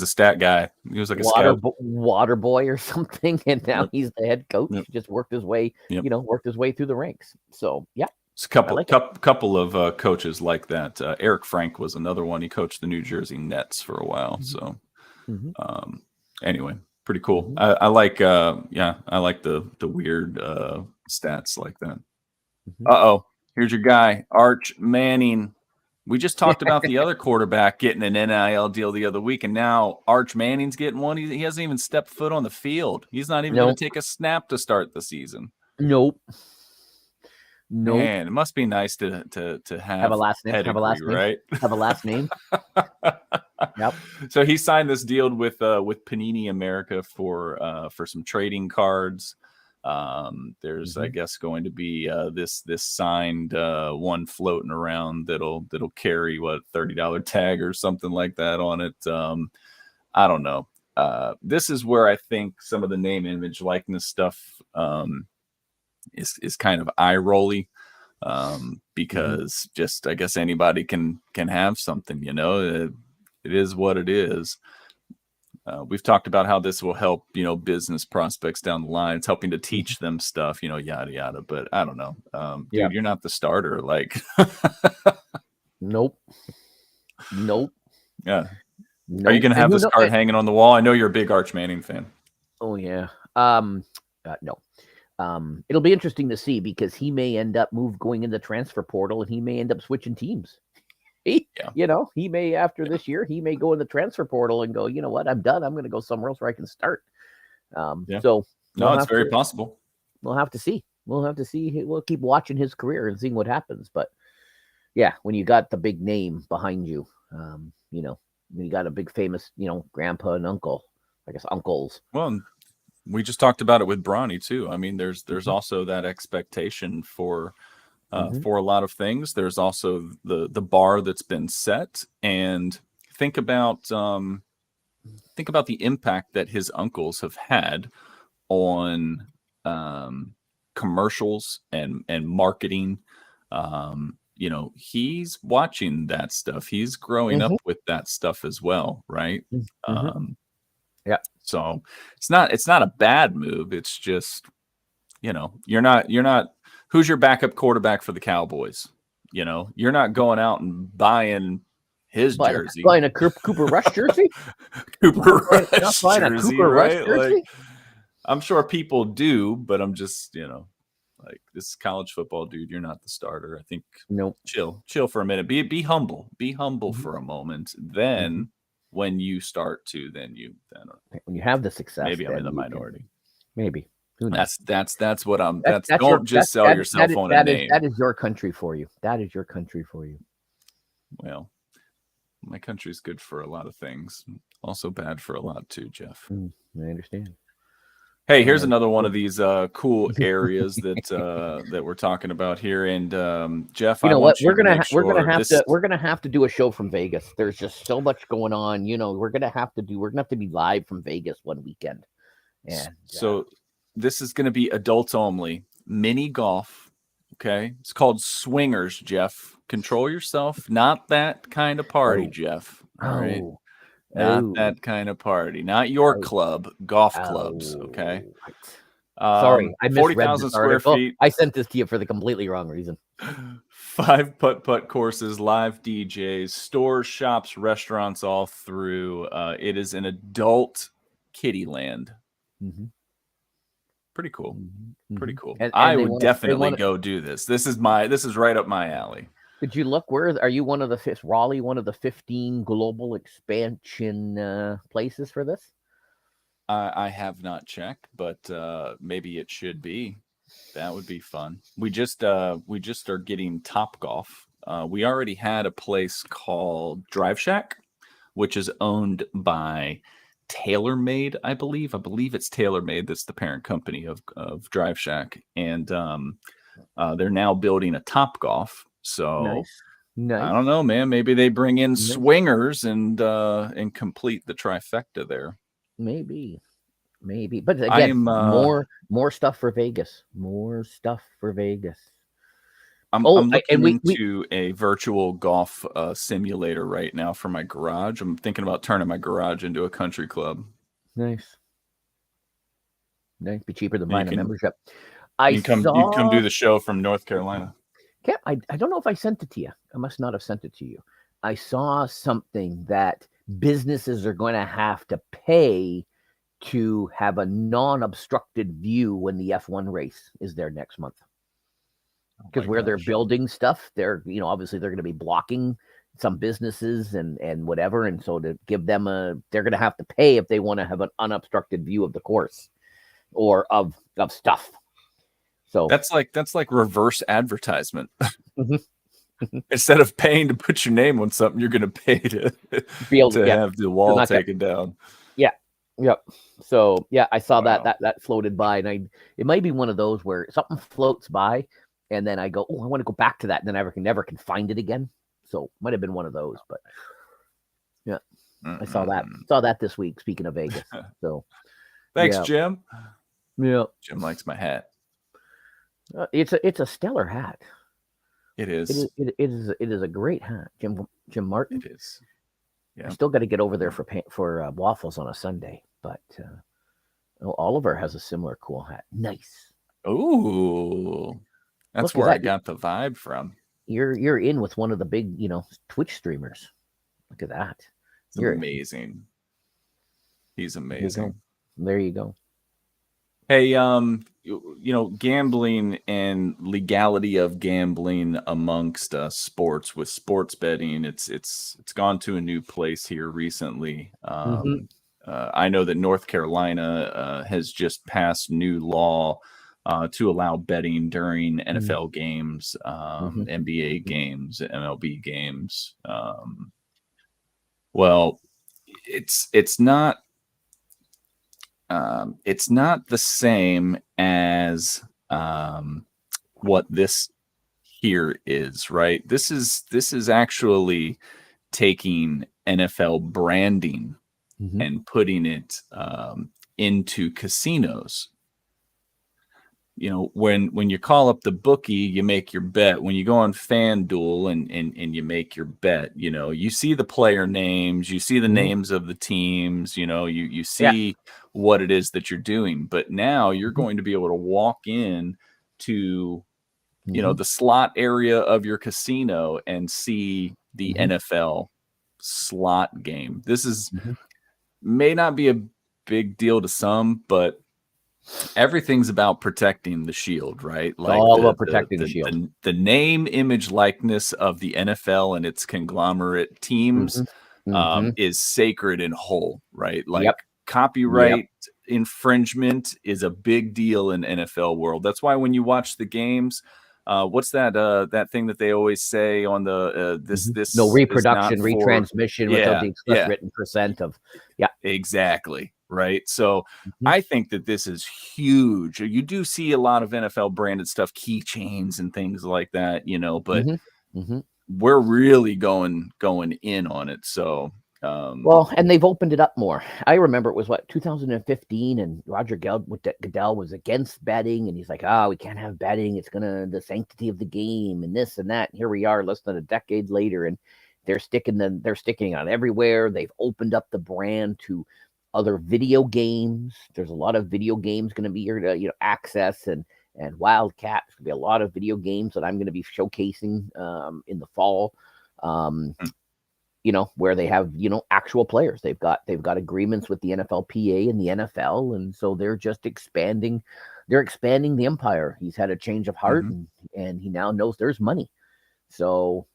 stat guy. He was like a water boy or something, and now he's the head coach. He just worked his way, worked his way through the ranks. So it's a couple of coaches like that. Eric Frank was another one. He coached the New Jersey Nets for a while. So anyway, pretty cool. I like I like the weird stats like that. Here's your guy, Arch Manning. We just talked about the other quarterback getting an NIL deal the other week, and now Arch Manning's getting one. He hasn't even stepped foot on the field. He's not even going to take a snap to start the season. Nope. Man, it must be nice to have a last name. Have a last name, right? Have a last name. Yep. So he signed this deal with Panini America for some trading cards. There's I guess going to be this signed one floating around that'll carry $30 tag or something like that on it. I don't know. This is where I think some of the name, image, likeness stuff is kind of eye rolly, because just I guess anybody can have something. It is what it is. We've talked about how this will help, business prospects down the line. It's helping to teach them stuff, yada, yada. But I don't know. Dude, you're not the starter. Like, Nope. Yeah. Nope. Are you going to have this card hanging on the wall? I know you're a big Arch Manning fan. Oh, yeah. No. It'll be interesting to see because he may end up going in the transfer portal and he may end up switching teams. He may, after this year, he may go in the transfer portal and go, you know what, I'm done. I'm going to go somewhere else where I can start. So it's very possible. We'll have to see. We'll keep watching his career and seeing what happens. But yeah, when you got the big name behind you, you got a big famous, grandpa and uncle, I guess uncles. Well, we just talked about it with Bronny too. I mean, there's also that expectation for a lot of things. There's also the bar that's been set, and think about the impact that his uncles have had on commercials and marketing. He's watching that stuff. He's growing up with that stuff as well, right? Yeah. So it's not a bad move. It's just, you're not. Who's your backup quarterback for the Cowboys? You're not going out and buying his jersey. Buying a Cooper Rush jersey? Cooper Rush jersey, right? Like, I'm sure people do, but I'm just, like, this is college football, dude. You're not the starter. I think chill for a minute. Be humble. Be humble for a moment. Then when you start to, then when you have the success, maybe I'm in the minority. Maybe. That's what I'm. Don't sell yourself on a name. That is your country for you. Well, my country's good for a lot of things. Also bad for a lot too, Jeff. I understand. Hey, here's another one of these cool areas that we're talking about here. And Jeff, we're gonna have to do a show from Vegas. There's just so much going on. We're gonna have to be live from Vegas one weekend. And so this is going to be adults only, mini golf. Okay, it's called Swingers. Jeff, control yourself. Not that kind of party, Jeff. All right. Not that kind of party. Not your club, golf clubs. Okay. Sorry, I misread 40,000 square feet. I sent this to you for the completely wrong reason. 5 putt courses, live DJs, stores, shops, restaurants, all through. It is an adult kiddie land. Pretty cool. Pretty cool. And I would definitely go do this. This is right up my alley. Did you look? Where are you? One of the Raleigh, one of the 15 global expansion places for this? I have not checked, but maybe it should be. That would be fun. We just are getting Top Golf. We already had a place called Drive Shack, which is owned by TaylorMade, I believe. I believe it's TaylorMade that's the parent company of Drive Shack, and they're now building a Top Golf. So Nice. I don't know, man. Maybe they bring in Nice. swingers and complete the trifecta there. Maybe. But again, more stuff for Vegas. More stuff for Vegas. I'm looking into a virtual golf simulator right now for my garage. I'm thinking about turning my garage into a country club. Nice. Be cheaper than buying a membership. You come do the show from North Carolina. Yeah, I don't know if I sent it to you. I must not have sent it to you. I saw something that businesses are going to have to pay to have a non-obstructed view when the F1 race is there next month. Because where they're building stuff, they're obviously they're going to be blocking some businesses and whatever, and so to give them they're going to have to pay if they want to have an unobstructed view of the course or of stuff. So that's like reverse advertisement. Instead of paying to put your name on something, you're going to pay to have the wall taken down. Yeah. Yep. So yeah, I saw that floated by, and it might be one of those where something floats by, and then I go, oh, I want to go back to that, and then I never can find it again. So might have been one of those, but yeah, I saw that this week. Speaking of Vegas, so thanks, Jim. Yeah, Jim likes my hat. It's a stellar hat. It is. It is a great hat, Jim Martin. It is. Yeah. I still got to get over there for waffles on a Sunday, but Oliver has a similar cool hat. Nice. Ooh, that's where I got the vibe from. You're in with one of the big, Twitch streamers. Look at that. You're amazing. He's amazing. There you go. Hey, gambling and legality of gambling amongst sports with sports betting, it's gone to a new place here recently. I know that North Carolina has just passed new law to allow betting during NFL games, NBA games, MLB games. Well, it's not the same as what this here is, right? This is actually taking NFL branding and putting it into casinos. When you call up the bookie, you make your bet. When you go on FanDuel and you make your bet, you see the player names, you see the names of the teams, you see what it is that you're doing. But now you're going to be able to walk in to, the slot area of your casino and see the NFL slot game. This may not be a big deal to some, but everything's about protecting the shield, right? Like all about protecting the shield. The name, image, likeness of the NFL and its conglomerate teams is sacred and whole, right? Like copyright infringement is a big deal in NFL world. That's why when you watch the games, what's that thing that they always say on the this no reproduction, retransmission without the express written consent of exactly. Right. So I think that this is huge. You do see a lot of NFL branded stuff, keychains and things like that, but we're really going in on it. So, and they've opened it up more. I remember it was 2015 and Roger Goodell was against betting. And he's like, we can't have betting. It's the sanctity of the game and this and that. And here we are less than a decade later. And they're sticking on everywhere. They've opened up the brand to other video games. There's a lot of video games going to be here to access and Wildcat. There's going to be a lot of video games that I'm going to be showcasing in the fall. Where they have actual players. They've got agreements with the NFLPA and the NFL, and so they're just expanding. They're expanding the empire. He's had a change of heart, and he now knows there's money. So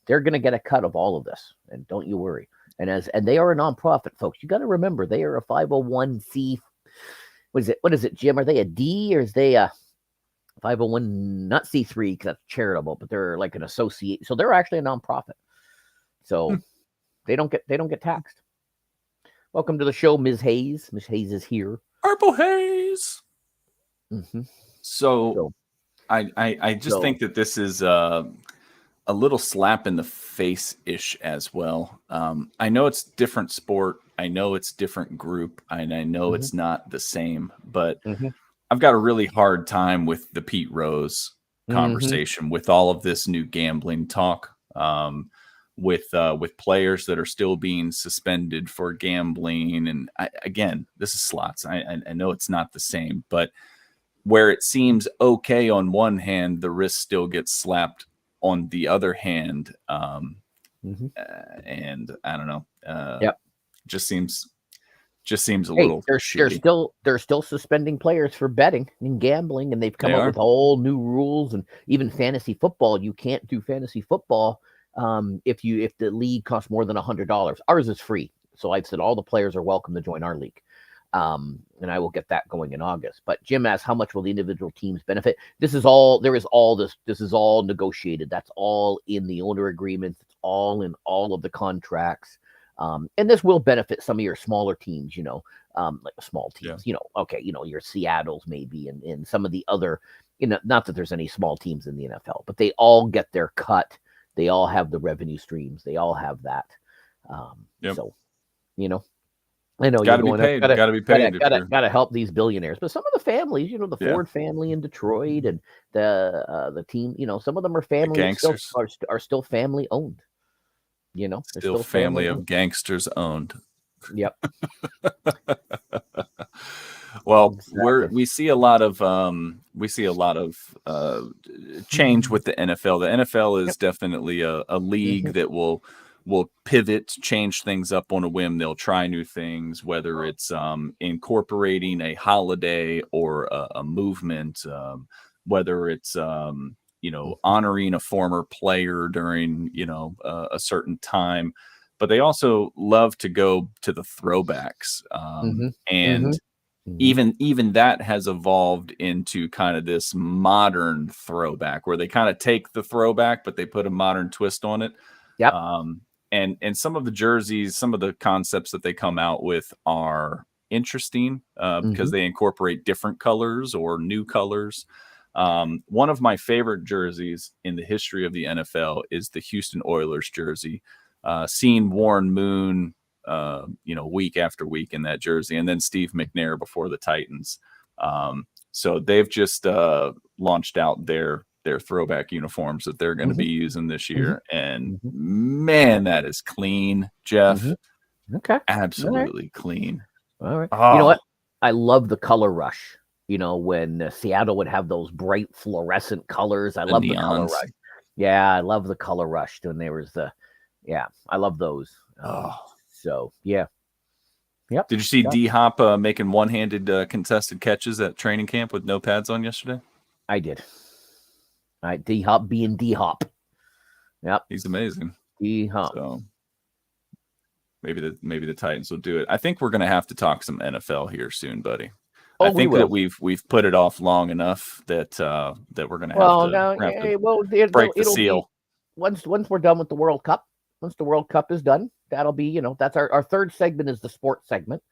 they're going to get a cut of all of this, and don't you worry. And they are a nonprofit, folks. You got to remember they are a 501c. What is it, Jim? Are they a D or is they a 501? Not C3 because that's charitable, but they're like an associate. So they're actually a nonprofit. So they don't get taxed. Welcome to the show, Ms. Hayes. Ms. Hayes is here. Purple Haze. Mm-hmm. So I just think that this is a little slap in the face-ish as well. I know it's different sport. I know it's different group. And I know it's not the same. But I've got a really hard time with the Pete Rose conversation, with all of this new gambling talk, with players that are still being suspended for gambling. And again, this is slots. I know it's not the same, but where it seems okay on one hand, the wrist still gets slapped on the other hand. And I don't know. Just seems a little shitty. They're still suspending players for betting and gambling, and they've come up with all new rules. And even fantasy football, you can't do fantasy football if the league costs more than $100. Ours is free, so I've said all the players are welcome to join our league. And I will get that going in August. But Jim asks, how much will the individual teams benefit? This is all negotiated. That's all in the owner agreements. It's all in all of the contracts. And this will benefit some of your smaller teams, like small teams, your Seattles maybe, and some of the other, not that there's any small teams in the NFL, but they all get their cut. They all have the revenue streams. They all have that. So, I know got to be paid. Got to be paid. Got to help these billionaires. But some of the families, the Ford family in Detroit and the team, some of them are family are still family owned. Still family of gangsters owned. Yep. Well, we see a lot of change with the NFL. The NFL is definitely a league that will pivot, change things up on a whim. They'll try new things, whether it's incorporating a holiday or a movement, whether it's honoring a former player during a certain time. But they also love to go to the throwbacks, and even that has evolved into kind of this modern throwback where they kind of take the throwback, but they put a modern twist on it. Yep. And some of the jerseys, some of the concepts that they come out with are interesting because they incorporate different colors or new colors. One of my favorite jerseys in the history of the NFL is the Houston Oilers jersey. Seeing Warren Moon, week after week in that jersey, and then Steve McNair before the Titans. So they've just launched out their throwback uniforms that they're going to be using this year. And man, that is clean, Jeff. Okay. Absolutely clean. All right. You know what? I love the color rush. When Seattle would have those bright fluorescent colors. I love the color rush. Yeah, I love the color rush. When there was I love those. So, yeah. Yep. Did you see D-Hop making one-handed contested catches at training camp with no pads on yesterday? I did. D-Hop being D-Hop. Yep. He's amazing. D-Hop. So maybe the Titans will do it. I think we're going to have to talk some NFL here soon, buddy. I think that we've put it off long enough that we're going to have to break the seal. Once we're done with the World Cup, once the World Cup is done, that'll be, that's our third segment is the sports segment.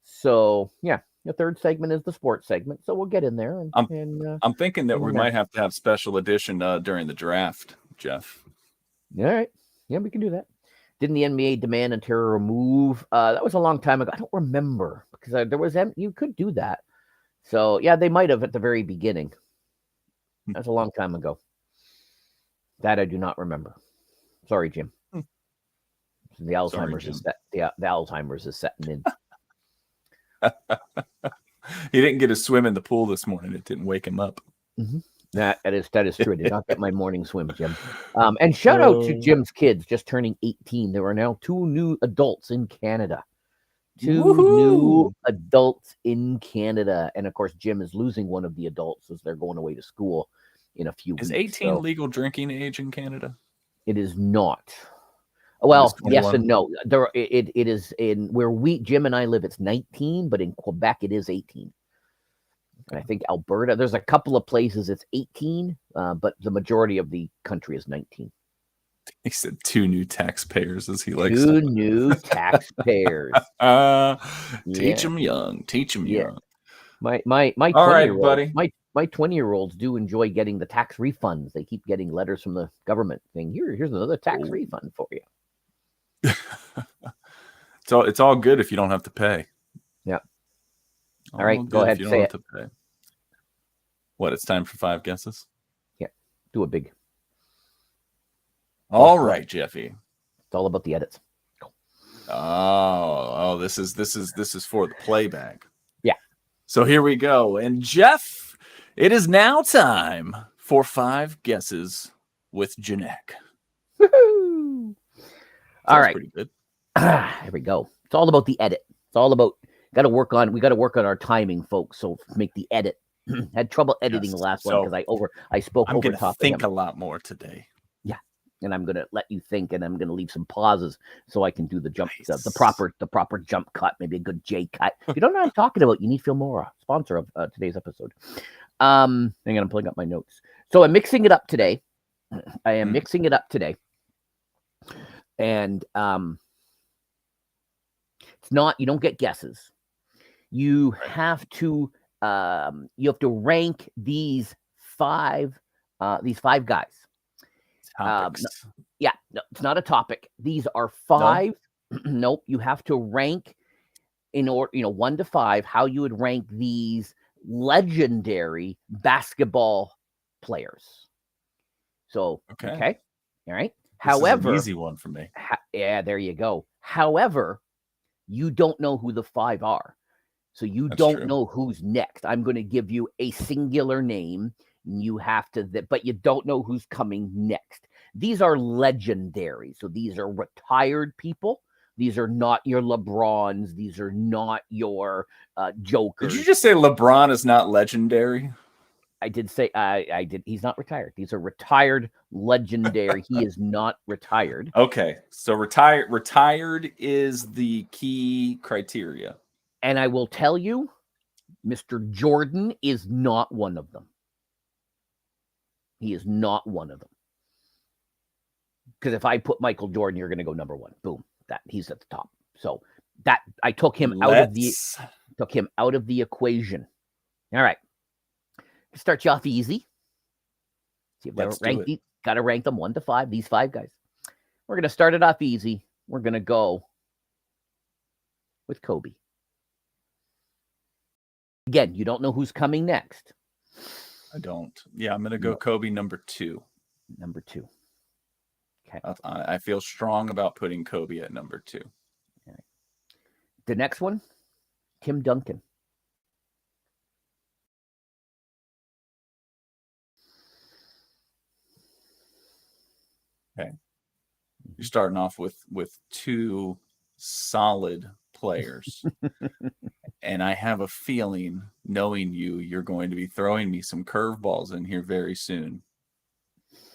So, yeah, the third segment is the sports segment. So we'll get in there. I'm thinking that we might have to have special edition during the draft, Jeff. All right. Yeah, we can do that. Didn't the NBA demand Ontario remove? That was a long time ago. I don't remember because you could do that. So, yeah, they might have at the very beginning. That's a long time ago. That I do not remember. Sorry, Jim. The Alzheimer's the Alzheimer's is setting in. He didn't get a swim in the pool this morning. It didn't wake him up. That is true. I did not get my morning swim, Jim. And shout out to Jim's kids just turning 18. There are now 2 new adults in Canada. 2 new adults in Canada. And of course, Jim is losing one of the adults as they're going away to school in a few weeks. Is 18 legal drinking age in Canada? It is not. Well, yes 21? and no. It is in where Jim and I live. It's 19, but in Quebec it is 18. And I think Alberta, there's a couple of places it's 18, but the majority of the country is 19. He said 2 new taxpayers, as he likes. 2 new taxpayers. Teach them young. Teach them young. My All right, buddy. My 20-year-olds do enjoy getting the tax refunds. They keep getting letters from the government saying, here's another tax refund for you. So it's all good if you don't have to pay. Yeah. All right, go ahead. Say it. To pay. What? It's time for 5 guesses. Yeah, do a big. All right, Jeffy. It's all about the edits. Oh, this is for the playback. Yeah. So here we go, and Jeff, it is now time for 5 guesses with Janek. Woohoo! All right. Pretty good. Here we go. It's all about the edit. It's all about we got to work on our timing, folks. So make the edit. Had trouble editing the last one because I spoke over top. I'm going to think a lot more today. Yeah, and I'm going to let you think, and I'm going to leave some pauses so I can do the jump, nice. the proper jump cut, maybe a good J cut. If you don't know what I'm talking about, you need Filmora, sponsor of today's episode. I'm going to pull up my notes. So I'm mixing it up today. I am mixing it up today, and it's not. You don't get guesses. You have to rank these 5 guys. No, it's not a topic. These are 5. No? Nope. You have to rank in order, 1 to 5, how you would rank these legendary basketball players. So, okay. All right. However, is an easy one for me. There you go. However, you don't know who the 5 are. So you don't know who's next. I'm going to give you a singular name. And you have to, but you don't know who's coming next. These are legendary. So these are retired people. These are not your LeBrons. These are not your Jokers. Did you just say LeBron is not legendary? I did say I did. He's not retired. These are retired, legendary. He is not retired. Okay, so retired is the key criteria. And I will tell you, Mr. Jordan is not one of them. He is not one of them. Because if I put Michael Jordan, you're going to go number 1. Boom. He's at the top. So that I took him out of the equation. All right. Start you off easy. See if they rank these. Got to rank them 1 to 5. These 5 guys. We're going to start it off easy. We're going to go with Kobe. Again, you don't know who's coming next. I don't. Yeah, I'm going to go Kobe number 2. Number 2. Okay. I feel strong about putting Kobe at number 2. Right. The next one, Tim Duncan. Okay. You're starting off with 2 solid players. And I have a feeling, knowing you're going to be throwing me some curveballs in here very soon.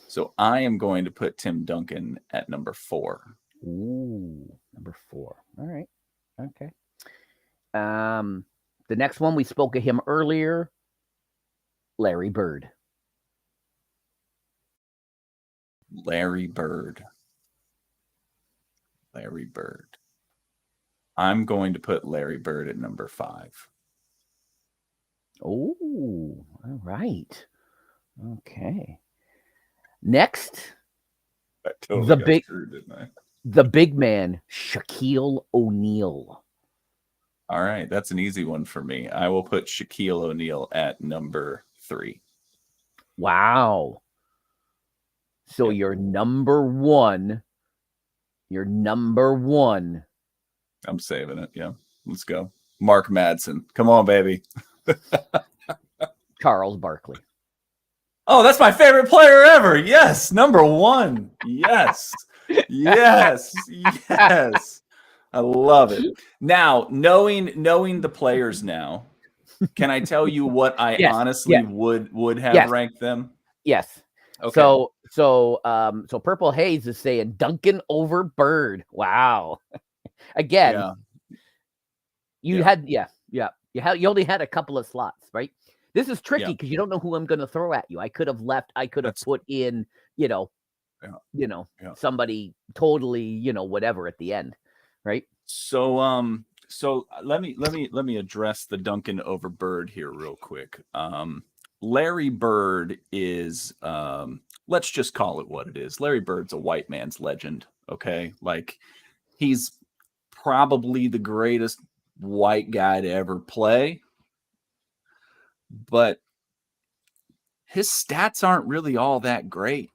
So I am going to put Tim Duncan at number 4. Ooh, number 4. All right. Okay. The next one, we spoke of him earlier, Larry Bird. Larry Bird. I'm going to put Larry Bird at number 5. Oh, all right. Okay. Next, the big man, Shaquille O'Neal. All right, that's an easy one for me. I will put Shaquille O'Neal at number 3. Wow. So you're number 1. I'm saving it. Yeah, let's go. Mark Madsen. Come on, baby. Charles Barkley. Oh, that's my favorite player ever. Yes, number 1. Yes. Yes. I love it. Now, knowing the players now, can I tell you what I honestly would have ranked them? Yes. Okay. So So Purple Haze is saying Duncan over Bird. Wow. Again, Yeah. you had you only had a couple of slots, right? This is tricky because you don't know who I'm going to throw at you. I could have put in, somebody totally, whatever at the end, right? So let me address the Duncan over Bird here real quick. Larry Bird is let's just call it what it is. Larry Bird's a white man's legend, okay? Like, he's probably the greatest white guy to ever play, but his stats aren't really all that great,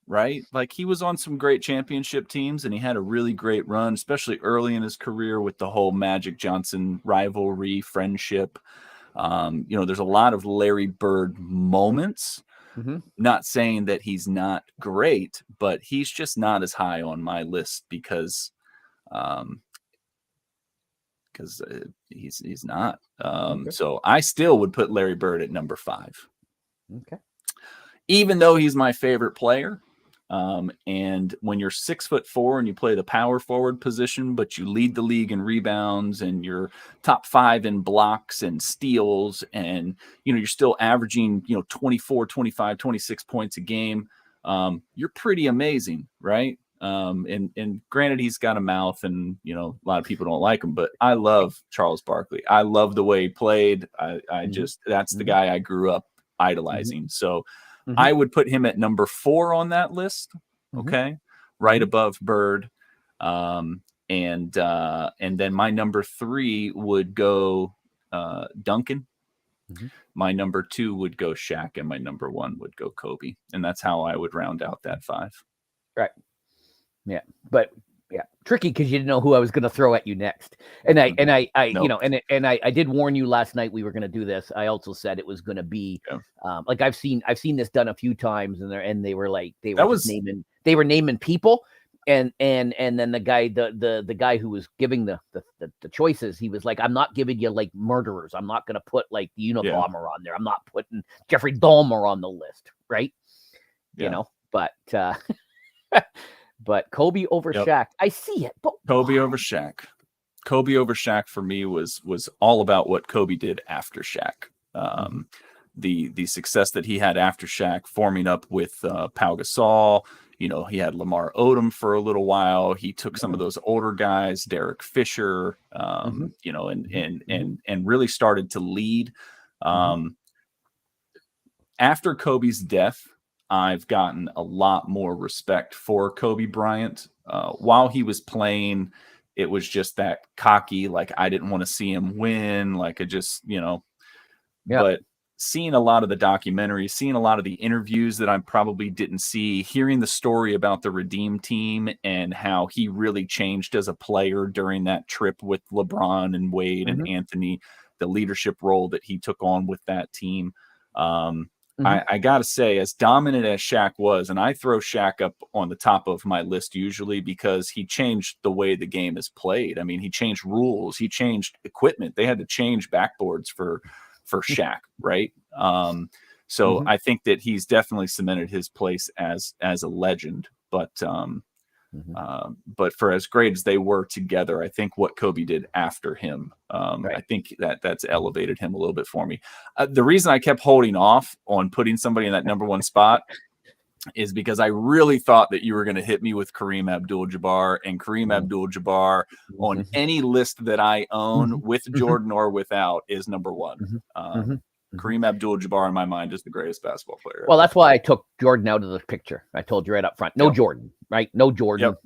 right? Like, he was on some great championship teams and he had a really great run, especially early in his career with the whole Magic Johnson rivalry, friendship. There's a lot of Larry Bird moments. Mm-hmm. Not saying that he's not great, but he's just not as high on my list because he's not. Okay. So I still would put Larry Bird at number 5. Okay. Even though he's my favorite player. And when you're 6'4" and you play the power forward position, but you lead the league in rebounds and you're top 5 in blocks and steals, and you're still averaging 24, 25, 26 points a game, you're pretty amazing, right? And granted, he's got a mouth and a lot of people don't like him, but I love Charles Barkley. I love the way he played. I just that's the guy I grew up idolizing. So I would put him at number 4 on that list. Okay. Right above Bird. And then my number 3 would go Duncan. My number 2 would go Shaq, and my number 1 would go Kobe. And that's how I would round out that 5. Right. Yeah. But tricky because you didn't know who I was going to throw at you next. And I did warn you last night we were going to do this. I also said it was going to be like I've seen this done a few times, and they were naming people, and then the guy who was giving the choices, he was like, I'm not giving you like murderers. I'm not going to put like the Unabomber on there. I'm not putting Jeffrey Dahmer on the list, right? But Kobe over Shaq, I see it. But Kobe over Shaq. Kobe over Shaq for me was all about what Kobe did after Shaq. The success that he had after Shaq, forming up with Pau Gasol. He had Lamar Odom for a little while. He took some of those older guys, Derek Fisher, and really started to lead. After Kobe's death, I've gotten a lot more respect for Kobe Bryant. While he was playing, it was just that cocky, like I didn't want to see him win. Like I just, but seeing a lot of the documentaries, seeing a lot of the interviews that I probably didn't see, hearing the story about the Redeem team and how he really changed as a player during that trip with LeBron and Wade and Anthony, the leadership role that he took on with that team. I got to say, as dominant as Shaq was, and I throw Shaq up on the top of my list usually because he changed the way the game is played. I mean, he changed rules. He changed equipment. They had to change backboards for Shaq, right? So I think that he's definitely cemented his place as a legend. But for as great as they were together, I think what Kobe did after him, I think that's elevated him a little bit for me. The reason I kept holding off on putting somebody in that number 1 spot is because I really thought that you were going to hit me with Kareem Abdul-Jabbar, and Kareem Abdul-Jabbar on any list that I own with Jordan or without is number 1. Kareem Abdul-Jabbar in my mind is the greatest basketball player. Well, that's why I took Jordan out of the picture. I told you right up front. No Jordan, right? No Jordan.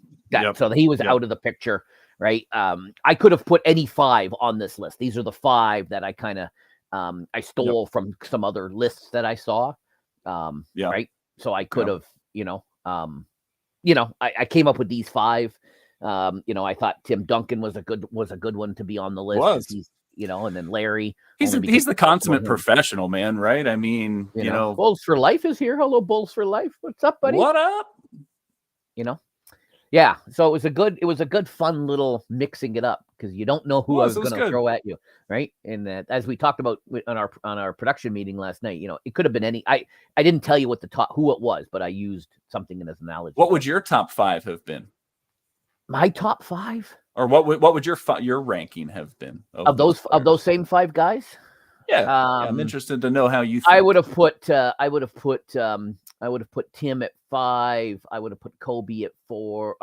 So he was out of the picture, right? I could have put any 5 on this list. These are the 5 that I kind of I stole from some other lists that I saw. Right. So I could have, I came up with these 5. I thought Tim Duncan was a good one to be on the list. He's, and then Larry. He's the consummate professional, man, right? I mean, Bulls for Life is here. Hello, Bulls for Life. What's up, buddy? What up? Yeah. So it was a good fun little mixing it up because you don't know who I was going to good. throw at you, right? And as we talked about on our production meeting last night, it could have been any. I didn't tell you who it was, but I used something in as an analogy. What would your top 5 have been? My top 5, or what would your ranking have been of those same 5 guys? Yeah, I'm interested to know how you think. I would have put Tim at 5. I would have put Kobe at 4.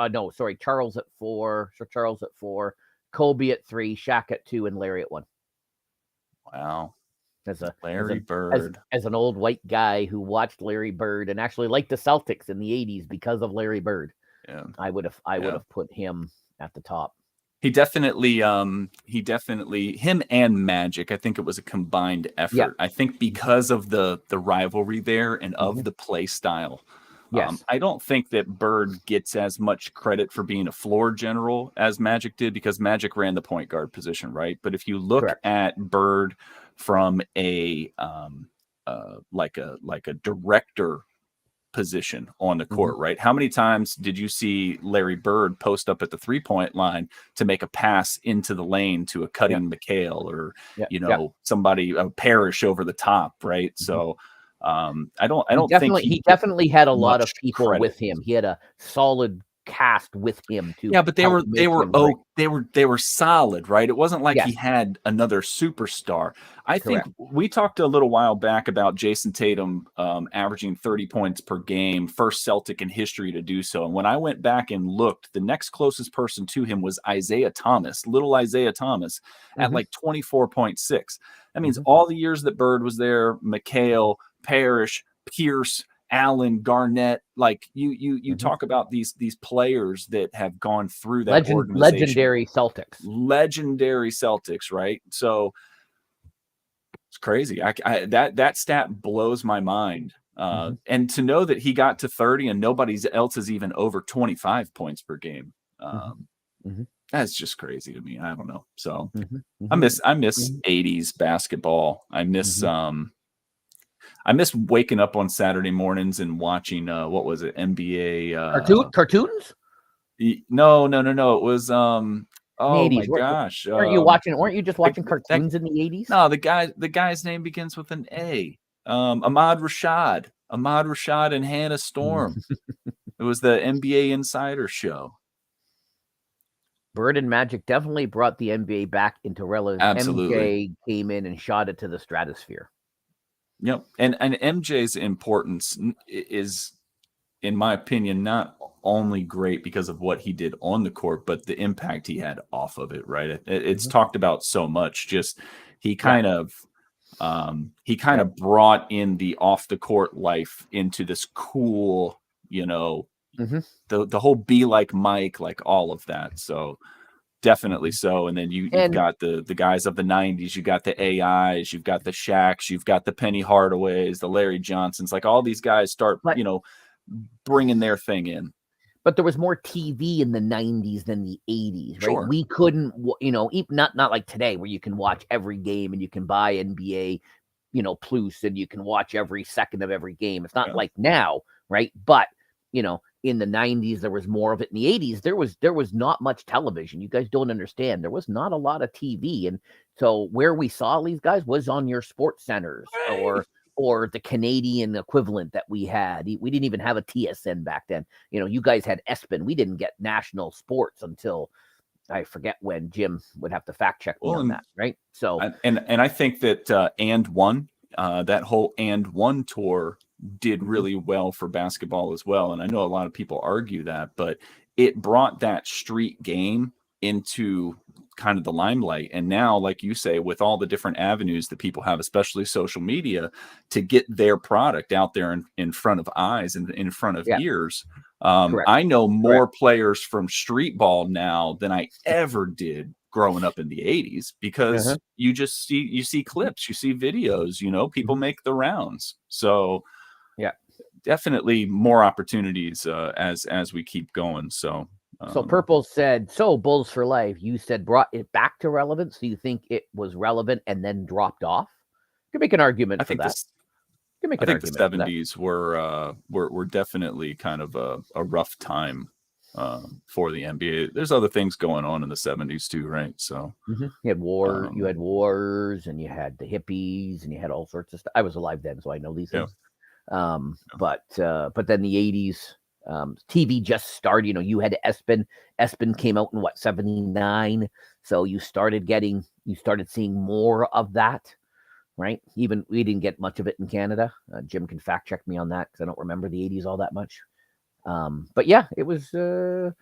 Charles at 4. So Charles at 4, Kobe at 3, Shaq at 2, and Larry at 1. Wow. Larry Bird. As an old white guy who watched Larry Bird and actually liked the Celtics in the 80s because of Larry Bird. Yeah. I would have put him at the top. He definitely, him and Magic, I think it was a combined effort. Yeah. I think because of the rivalry there and of the play style. Yes. I don't think that Bird gets as much credit for being a floor general as Magic did, because Magic ran the point guard position, right? But if you look at Bird from a like a director position on the court, right? How many times did you see Larry Bird post up at the 3-point line to make a pass into the lane to a cutting McHale or somebody, a Parrish over the top, right? So I don't think he definitely had a lot of people credit with him. He had a solid cast with him too. Yeah, but they were solid, right? It wasn't like he had another superstar. I think we talked a little while back about Jason Tatum averaging 30 points per game, first Celtic in history to do so. And when I went back and looked, the next closest person to him was Isaiah Thomas, little Isaiah Thomas, at like 24.6. That means all the years that Bird was there, McHale, Parrish, Pierce, Allen, Garnett, like you talk about these players that have gone through that organization. Legendary Celtics, right? So it's crazy. That stat blows my mind. And to know that he got to 30 and nobody else is even over 25 points per game. That's just crazy to me. I don't know. So I miss 80s basketball. I miss waking up on Saturday mornings and watching what was it, NBA cartoons? No. It was my gosh. Weren't you just watching cartoons in the 80s? No, the guy's name begins with an A. Ahmad Rashad and Hannah Storm. It was the NBA Insider show. Bird and Magic definitely brought the NBA back into relevance. Absolutely. MJ came in and shot it to the stratosphere. Yep. And MJ's importance is, in my opinion, not only great because of what he did on the court, but the impact he had off of it, right? It's talked about so much. Just he kind of brought in the off the court life into this cool, the whole be like Mike, like all of that. So definitely so. And then you've got the guys of the 90s, you got the AIs, you've got the Shaqs, you've got the Penny Hardaways, the Larry Johnsons, like all these guys start, bringing their thing in. But there was more TV in the 90s than the 80s, right? Sure. We couldn't, not like today where you can watch every game and you can buy NBA, Plus, and you can watch every second of every game. It's not like now, right? But, in the 90s, there was more of it. In the 80s, there was not much television. You guys don't understand. There was not a lot of TV. And so where we saw these guys was on your sports centers or the Canadian equivalent that we had. We didn't even have a TSN back then. You guys had ESPN. We didn't get national sports until I forget when. Jim would have to fact check me on that, right? So and I think that And One, that whole And One tour did really well for basketball as well. And I know a lot of people argue that, but it brought that street game into kind of the limelight. And now, like you say, with all the different avenues that people have, especially social media, to get their product out there in front of eyes and in front of ears. I know more players from street ball now than I ever did growing up in the 80s, because you see clips, you see videos, people make the rounds. So definitely more opportunities as we keep going. So Purple said, Bulls for life. You said brought it back to relevance. So you think it was relevant and then dropped off? You can make an argument for that. I think the 70s were definitely kind of a rough time for the NBA. There's other things going on in the 70s too, right? So you had you had wars, and you had the hippies, and you had all sorts of stuff. I was alive then, so I know these things. But then the 80s, TV just started. You know, you had ESPN. ESPN came out in 79, so you started seeing more of that, right? Even we didn't get much of it in Canada. Jim can fact check me on that because I don't remember the 80s all that much. But yeah, it was. No,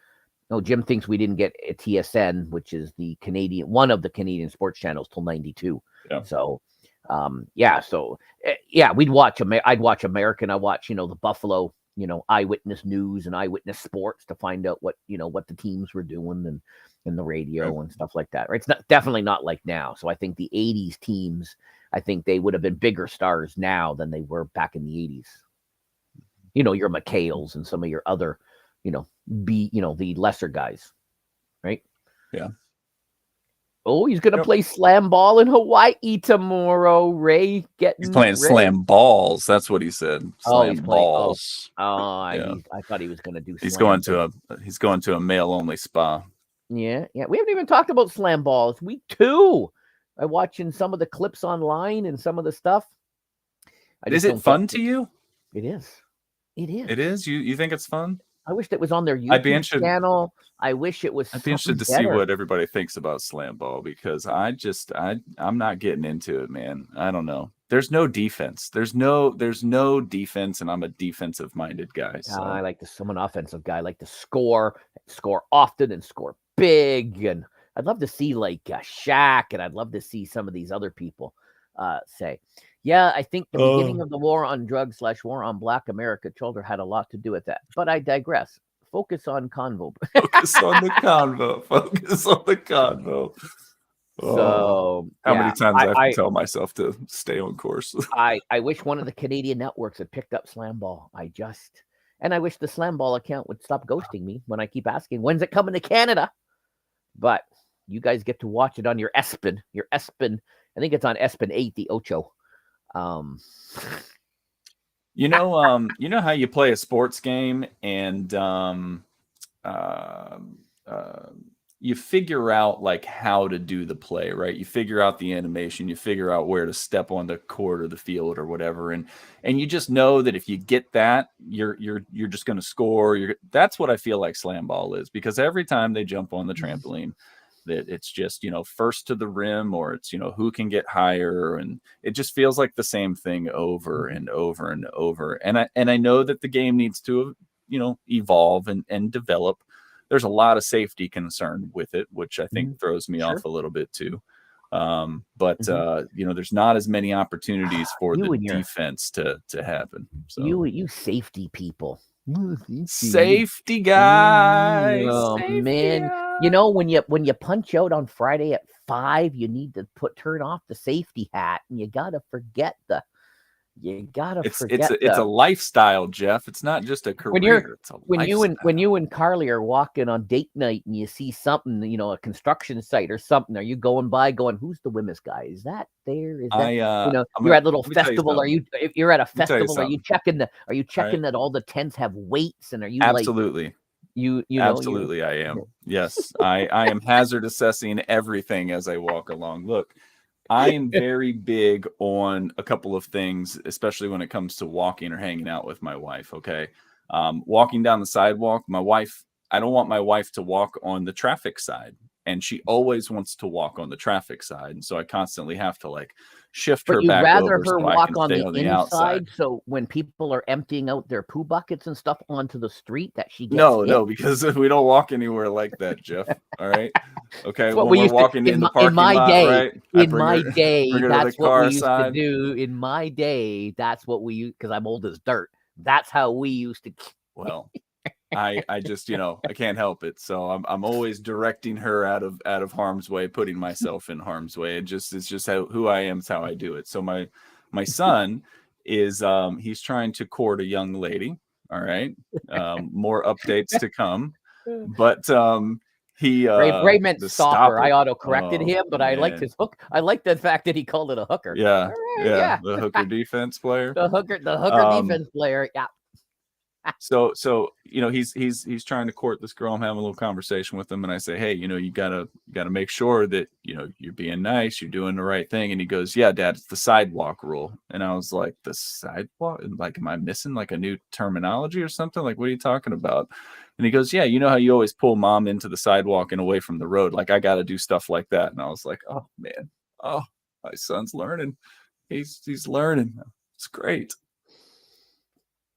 Jim thinks we didn't get a TSN, which is one of the Canadian sports channels, till 92. Yeah. So, we'd watch. I'd watch American. I watch, the Buffalo, Eyewitness News and Eyewitness Sports to find out what the teams were doing and the radio and stuff like that. Right? It's definitely not like now. So I think the 80s teams, I think they would have been bigger stars now than they were back in the 80s. Your McHale's and some of your other, the lesser guys, right? Yeah. Oh, he's gonna play slam ball in Hawaii tomorrow. He's playing slam balls. That's what he said. Slam balls. I thought he was gonna do. He's going to a male only spa. Yeah. We haven't even talked about slam balls. Week 2. I'm watching some of the clips online and some of the stuff. Is it fun to you? It is. It is. You think it's fun? I wish it was on their YouTube channel. I wish it was. I'd be interested to see what everybody thinks about slam ball, because I'm not getting into it, man. I don't know. There's no defense. There's no defense, and I'm a defensive minded guy. So. I like I'm an offensive guy. I like to score often and score big. And I'd love to see like Shaq, and I'd love to see some of these other people say. Yeah, I think the beginning of the war on drugs / war on Black America children had a lot to do with that. But I digress. Focus on convo. Focus on the convo. So how many times I have to tell myself to stay on course? I wish one of the Canadian networks had picked up slam ball. And I wish the slam ball account would stop ghosting me when I keep asking, when's it coming to Canada? But you guys get to watch it on your ESPN. I think it's on ESPN 8, the Ocho. You know how you play a sports game and you figure out like how to do the play, right? You figure out the animation, you figure out where to step on the court or the field or whatever, and you just know that if you get that, you're just going to score. That's what I feel like slam ball is, because every time they jump on the trampoline, that it's just, first to the rim, or it's, who can get higher. And it just feels like the same thing over and over and over. And I know that the game needs to, evolve and develop. There's a lot of safety concern with it, which I think throws me off a little bit too. But there's not as many opportunities for the defense to happen. So you safety people. Safety guys. Oh, safety man. guys. When you punch out on Friday at 5, you need to turn off the safety hat, and you gotta forget it's a lifestyle, Jeff. It's not just a career. When you and Carly are walking on date night and you see something, a construction site or something, are you going by going, who's the Wimmis guy? Is that there? Is that you're at a little festival? If you're at a festival, are you checking that all the tents have weights, and are you absolutely absolutely I am. Yes, I am hazard assessing everything as I walk along. Look, I am very big on a couple of things, especially when it comes to walking or hanging out with my wife. Okay. Walking down the sidewalk, I don't want my wife to walk on the traffic side, and she always wants to walk on the traffic side. And so I constantly have to shift her back over. But you'd rather her walk on the inside, outside. So when people are emptying out their poo buckets and stuff onto the street, that she gets No, because we don't walk anywhere like that, Jeff. All right. Okay. When we're walking in the parking lot, right? In my day, that's what we used to do. In my day, that's what we used, because I'm old as dirt. That's how we used to. Well, I just, I can't help it. So I'm always directing her out of harm's way, putting myself in harm's way. It's just who I am. It's how I do it. So my son is, he's trying to court a young lady. All right. More updates to come, but, Ray meant stopper. I auto-corrected him, but I liked his hook. I liked the fact that he called it a hooker. Yeah. The hooker defense player. The hooker defense player. Yeah. So he's trying to court this girl. I'm having a little conversation with him, and I say, hey, you gotta make sure that you're being nice, you're doing the right thing. And he goes, yeah, Dad, it's the sidewalk rule. And I was like, the sidewalk? Like, am I missing like a new terminology or something? Like, what are you talking about? And he goes, yeah, you know how you always pull Mom into the sidewalk and away from the road? Like, I got to do stuff like that. And I was like, oh man, oh, my son's learning. He's learning. It's great.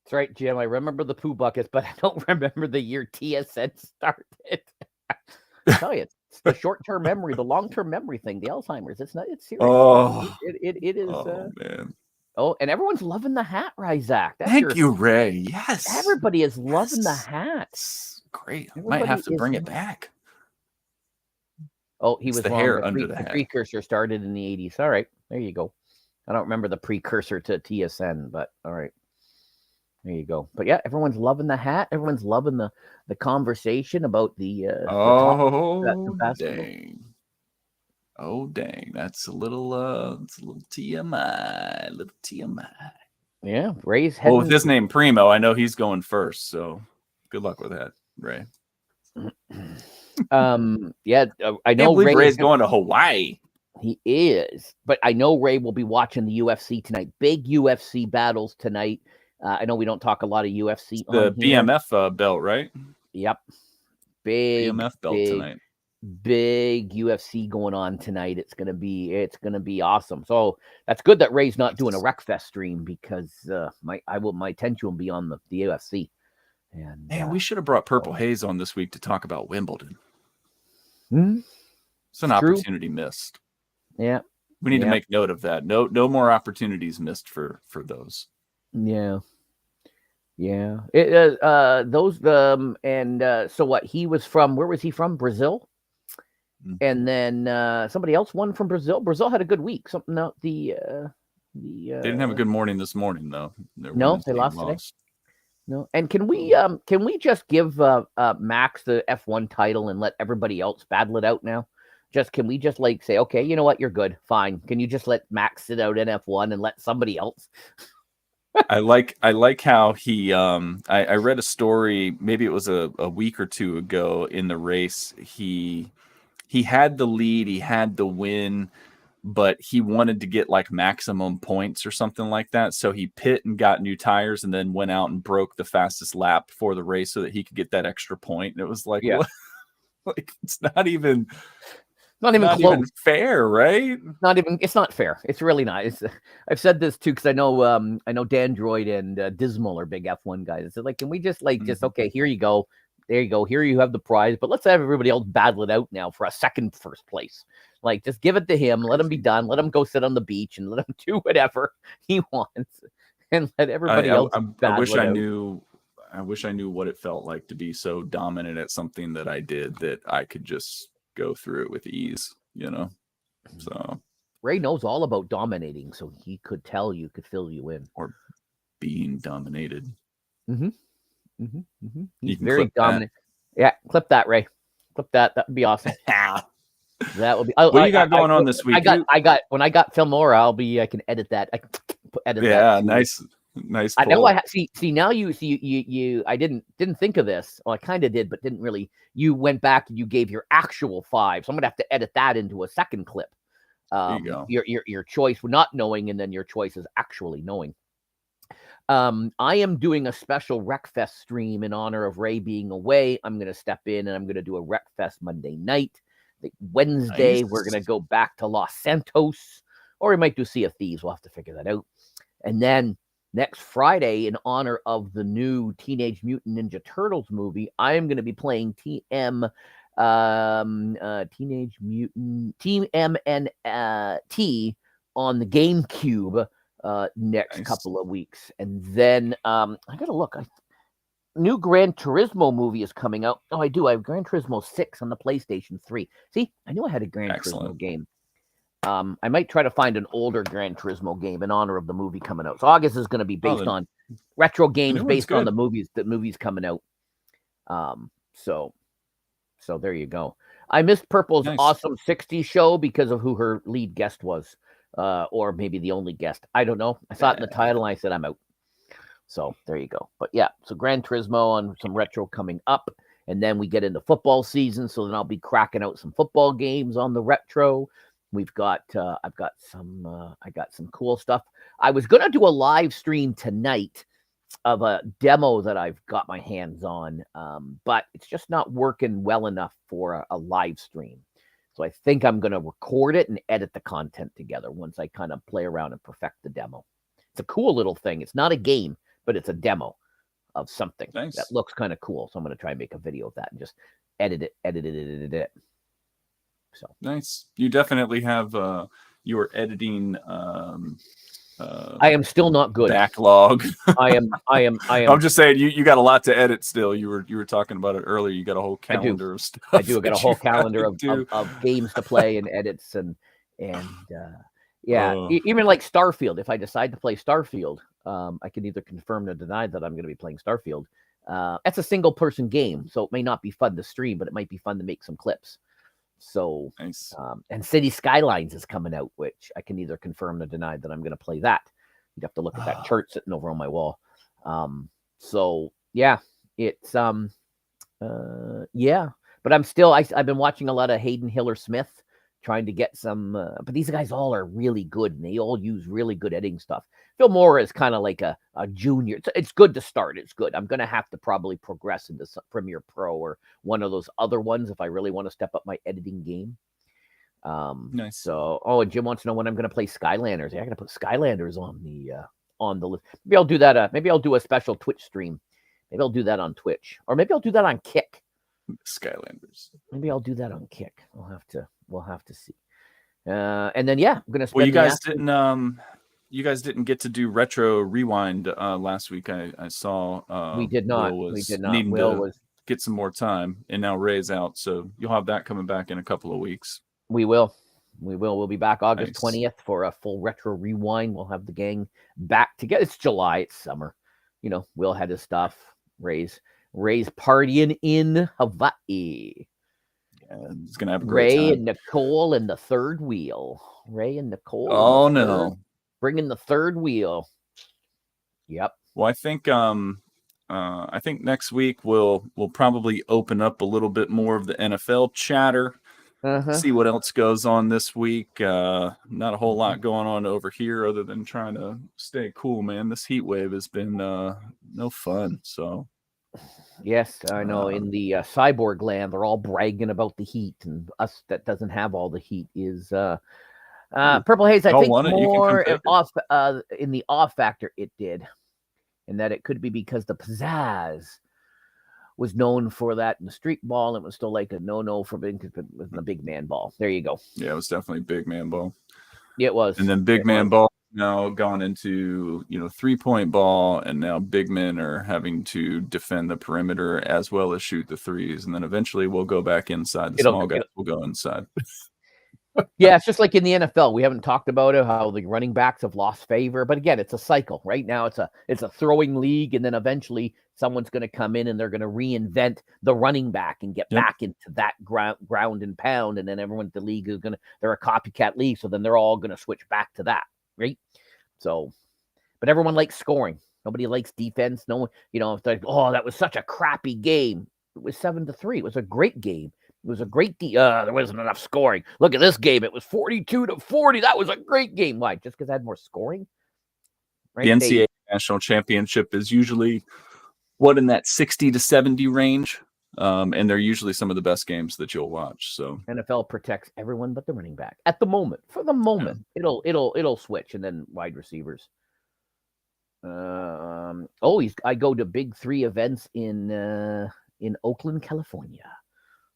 That's right, Jim. I remember the poo buckets, but I don't remember the year TSN started. I tell you, it's the short-term memory, the long-term memory thing, the Alzheimer's. It's serious. Oh, it is. Oh man. Oh, and everyone's loving the hat, Ryzak. Thank you, Ray. Yes. Everybody is loving the hat. It's great. Everybody Might have to bring it back. Oh, he was the wrong. hair under the hat. Precursor started in the 80s. All right, there you go. I don't remember the precursor to TSN, but all right. There you go. But yeah, everyone's loving the hat. Everyone's loving the conversation about the dang. Oh dang. That's a little TMI. Little TMI. Yeah, Ray's heading. Well, with his name Primo, I know he's going first. So good luck with that, Ray. Yeah, I know Ray's going to Hawaii. He is, but I know Ray will be watching the UFC tonight. Big UFC battles tonight. I know we don't talk a lot of UFC. The BMF belt, right? Yep. Big BMF belt tonight. Big UFC going on tonight. It's gonna be awesome. So that's good that Ray's not doing a Wreckfest stream because my attention will be on the UFC. And man, we should have brought Purple Haze on this week to talk about Wimbledon. It's an opportunity missed. Yeah. We need to make note of that. No more opportunities missed for those. Yeah. Yeah. So what, he was from, where was he from? Brazil? Mm-hmm. And then somebody else won from Brazil. Brazil had a good week. Something out they didn't have a good morning this morning though. No, they lost today. No. And can we just give Max the F1 title and let everybody else battle it out now? Can we just like say, okay, you know what, you're good, fine. Can you just let Max sit out in F1 and let somebody else? I like how he I read a story, maybe it was a week or two ago in the race. He had the lead, he had the win, but he wanted to get like maximum points or something like that. So he pit and got new tires and then went out and broke the fastest lap before the race so that he could get that extra point. And it was like, what? Like, it's not even close. Even fair, right? It's not fair. It's really not. I've said this too because I know Dandroid and Dismal are big F1 guys. It's like, can we just just okay, here you go. There you go. Here you have the prize, but let's have everybody else battle it out now for a second first place. Like, just give it to him. Let him be done. Let him go sit on the beach and let him do whatever he wants, and let everybody else. I wish I knew what it felt like to be so dominant at something that I did that I could just go through it with ease, So Ray knows all about dominating, so he could tell you, could fill you in, or being dominated. He's very dominant. Yeah, clip that, Ray. Clip that. That would be awesome. That would be. What you got going on this week? I got. When I got Filmora, I can edit that. I can edit that. Yeah, nice. I know. See. Now you. I didn't think of this. Well, I kind of did, but didn't really. You went back and you gave your actual 5. So I'm gonna have to edit that into a second clip. There you go. Your choice not knowing, and then your choice is actually knowing. I am doing a special Wreckfest stream in honor of Ray being away. I'm going to step in and I'm going to do a Wreckfest Monday night. Wednesday, We're going to go back to Los Santos, or we might do Sea of Thieves. We'll have to figure that out. And then next Friday, in honor of the new Teenage Mutant Ninja Turtles movie, I am going to be playing Teenage Mutant Team MNT on the GameCube next couple of weeks. And then I gotta look. New Gran Turismo movie is coming out. Oh, I do. I have Gran Turismo 6 on the PlayStation 3. See, I knew I had a Gran Turismo game. I might try to find an older Gran Turismo game in honor of the movie coming out. So August is going to be based on retro games based on the movies coming out. So there you go. I missed Purple's awesome 60s show because of who her lead guest was. Or maybe the only guest. I don't know. I saw it in the title and I said, I'm out. So there you go. But yeah, so Gran Turismo and some retro coming up. And then we get into football season. So then I'll be cracking out some football games on the retro. I've got some cool stuff. I was going to do a live stream tonight of a demo that I've got my hands on, but it's just not working well enough for a live stream. So I think I'm going to record it and edit the content together once I kind of play around and perfect the demo. It's a cool little thing. It's not a game, but it's a demo of something that looks kind of cool. So I'm going to try and make a video of that and just edit it. So nice. You definitely have your editing I am still not good. Backlog. I am. I'm just saying you got a lot to edit still. You were talking about it earlier. You got a whole calendar of stuff. I do. I got a whole calendar of games to play and edits and even like Starfield. If I decide to play Starfield, I can either confirm or deny that I'm going to be playing Starfield. That's a single person game, so it may not be fun to stream, but it might be fun to make some clips. So, nice. And City Skylines is coming out, which I can either confirm or deny that I'm going to play that. You'd have to look at that chart sitting over on my wall. So yeah, it's but I've been watching a lot of Hayden Hiller Smith, trying to get some, but these guys all are really good and they all use really good editing stuff. Phil Moore is kind of like a junior. It's good to start. It's good. I'm going to have to probably progress into Premiere Pro or one of those other ones if I really want to step up my editing game. Nice. So, and Jim wants to know when I'm going to play Skylanders. Yeah, I got to put Skylanders on the list. Maybe I'll do that. Maybe I'll do a special Twitch stream. Maybe I'll do that on Twitch, or maybe I'll do that on Kick. Skylanders. Maybe I'll do that on Kick. We'll have to see. And then I'm gonna. Well, you guys didn't get to do Retro Rewind last week. I saw. We did not. Will was get some more time, and now Ray's out, so you'll have that coming back in a couple of weeks. We will. We'll be back August 20th for a full Retro Rewind. We'll have the gang back together. It's July. It's summer. Will had his stuff. Ray's partying in Hawaii. He's gonna have a great time. Ray and Nicole in the third wheel. Ray and Nicole. Oh no! Bringing the third wheel. Yep. Well, I think next week we'll probably open up a little bit more of the NFL chatter. See what else goes on this week. Not a whole lot going on over here other than trying to stay cool, man. This heat wave has been no fun. So. Yes, I know. In the cyborg land, they're all bragging about the heat, and us that doesn't have all the heat is Purple Haze. I think more off in the off factor it did, and that it could be because the pizzazz was known for that in the street ball. It was still like a no for being the big man ball. There you go. Yeah, it was definitely big man ball. Yeah, it was. And then big man ball now gone into 3-point ball, and now big men are having to defend the perimeter as well as shoot the threes, and then eventually we'll go back inside. The small guys will go inside. Yeah, it's just like in the NFL. We haven't talked about it, how the running backs have lost favor, but again, it's a cycle. Right now, it's a throwing league, and then eventually someone's going to come in and they're going to reinvent the running back and get back into that ground and pound, and then everyone at the league is they're a copycat league, so then they're all going to switch back to that, right? So, but everyone likes scoring. Nobody likes defense. No one, it's like, oh, that was such a crappy game. It was 7-3. It was a great game. It was a great there wasn't enough scoring. Look at this game. It was 42-40. That was a great game. Why? Just because I had more scoring? Right? The NCAA National Championship is usually in that 60-70 range. And they're usually some of the best games that you'll watch. So NFL protects everyone but the running back at the moment. For the moment, it'll switch, and then wide receivers. I go to Big 3 events in Oakland, California.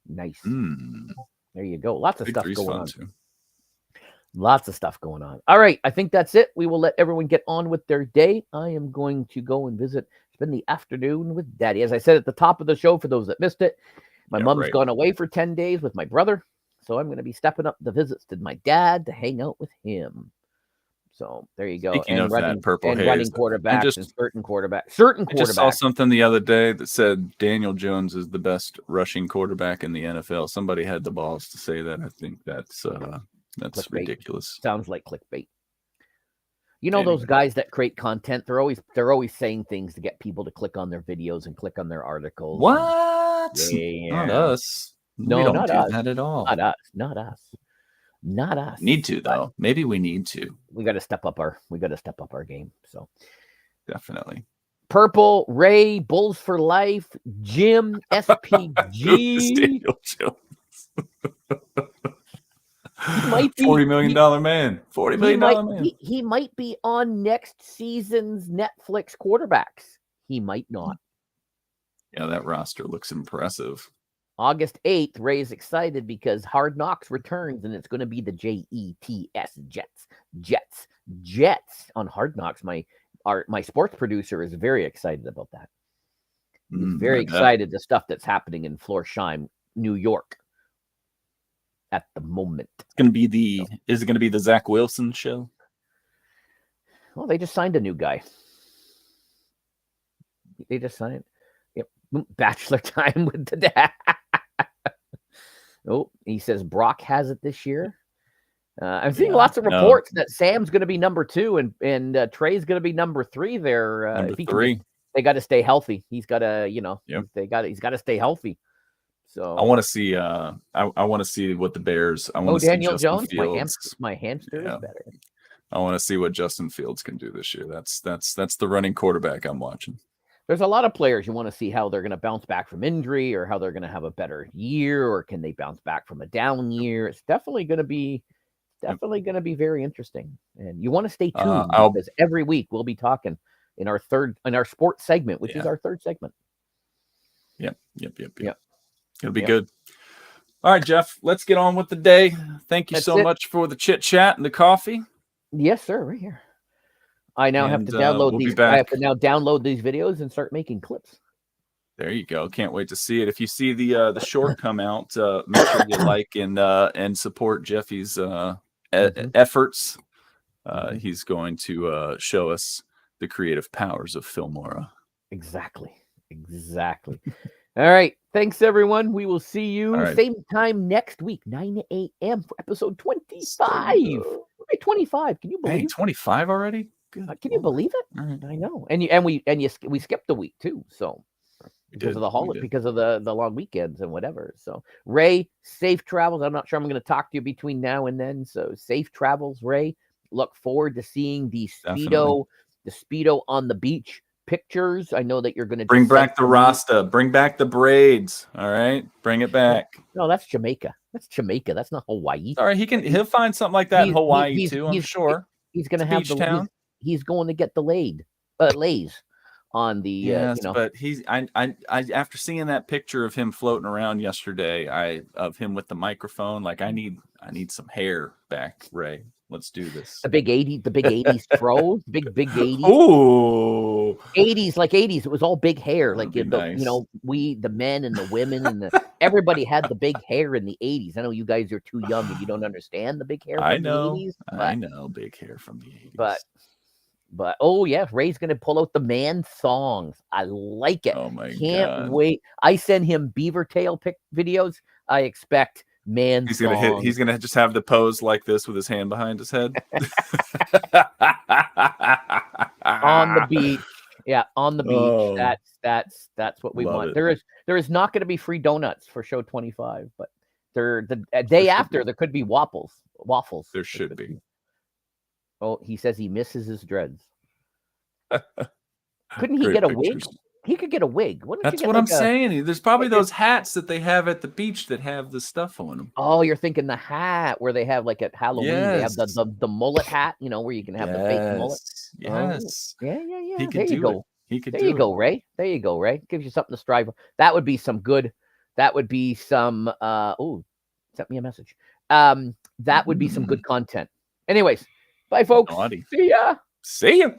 Nice. There you go. Lots of stuff going on. Too. Lots of stuff going on. All right. I think that's it. We will let everyone get on with their day. I am going to go and spend the afternoon with Daddy. As I said at the top of the show, for those that missed it, my mom's gone away for 10 days with my brother. So I'm going to be stepping up the visits to my dad to hang out with him. So there you go. Speaking of running quarterbacks and certain quarterbacks. I just saw something the other day that said Daniel Jones is the best rushing quarterback in the NFL. Somebody had the balls to say that. I think that's clickbait. ridiculous. Sounds like clickbait. You know those guys that create content, they're always saying things to get people to click on their videos and click on their articles. What? Yeah. Not us. No, we don't not do us. that at all. Not us. Need to though. Maybe we need to. We got to step up our game. So definitely. Purple, Ray, Bulls for Life, Jim, SPG. Daniel Jones. He might be $40 million man. $40 million man. He might be on next season's Netflix quarterbacks. He might not. Yeah, that roster looks impressive. August 8th, Ray is excited because Hard Knocks returns, and it's going to be the Jets. Jets on Hard Knocks. My sports producer is very excited about that. He's very excited the stuff that's happening in Florsheim, New York. At the moment, it's going to be is it going to be the Zach Wilson show? Well, they just signed a new guy. They just signed Bachelor Time with the dad. Oh, he says Brock has it this year. I'm seeing lots of reports that Sam's going to be number 2 and Trey's going to be number 3 there. Number 3. They got to stay healthy. He's got to, he's got to stay healthy. So I want to see. I want to see what the Bears. I want to Daniel see Justin Jones. Fields. My hamster is better. I want to see what Justin Fields can do this year. That's the running quarterback I'm watching. There's a lot of players you want to see how they're going to bounce back from injury, or how they're going to have a better year, or can they bounce back from a down year? It's definitely going to be very interesting, and you want to stay tuned because every week we'll be talking in our sports segment, which is our third segment. Yep. It'll be good. All right, Jeff, let's get on with the day. Thank you so much for the chit chat and the coffee. Yes, sir. Right here. I now have to download these. I have to now download these videos and start making clips. There you go. Can't wait to see it. If you see the short come out, make sure you like and support Jeffy's efforts. He's going to show us the creative powers of Filmora. Exactly. All right. Thanks, everyone. We will see you same time next week, 9 a.m. for episode 25. 25. Can you believe it? 25 already? Can you believe it? Right. I know. And we skipped a week too. So because of the holiday, because of the long weekends and whatever. So Ray, safe travels. I'm not sure I'm going to talk to you between now and then. So safe travels, Ray. Look forward to seeing the Speedo on the beach pictures. I know that you're going to bring back the Rasta, bring back the braids. All right, bring it back. No, that's Jamaica. That's not Hawaii. All right, he'll find something like that in Hawaii too. I'm sure he's going to have the town. He's going to get the lays on the but I after seeing that picture of him floating around yesterday, of him with the microphone, like I need some hair back, Ray. Let's do this. The big 80s fro, big 80s. Oh, 80s. It was all big hair. Like nice. The men and the women and everybody had the big hair in the 80s. I know you guys are too young and you don't understand the big hair. I know big hair from the 80s. But oh yeah, Ray's gonna pull out the man songs. I like it. Oh my God. Can't wait. I send him beaver tail pick videos. I expect man songs. He's gonna just have the pose like this with his hand behind his head. On the beach. Yeah, on the beach. Oh, that's what we want. It. There is not gonna be free donuts for show 25, but the day after there could be waffles. There should be. Oh, he says he misses his dreads. Couldn't he get a wig? He could get a wig. That's what I'm saying. There's probably those hats that they have at the beach that have the stuff on them. Oh, you're thinking the hat where they have like at Halloween, they have the mullet hat, where you can have the fake mullet. Yes. Oh, yeah. He could do it. He could do it. There you go, Ray. Gives you something to strive for. That would be some good. That would be some. Sent me a message. That would be some good content. Anyways. Bye, folks. Naughty. See ya. See ya.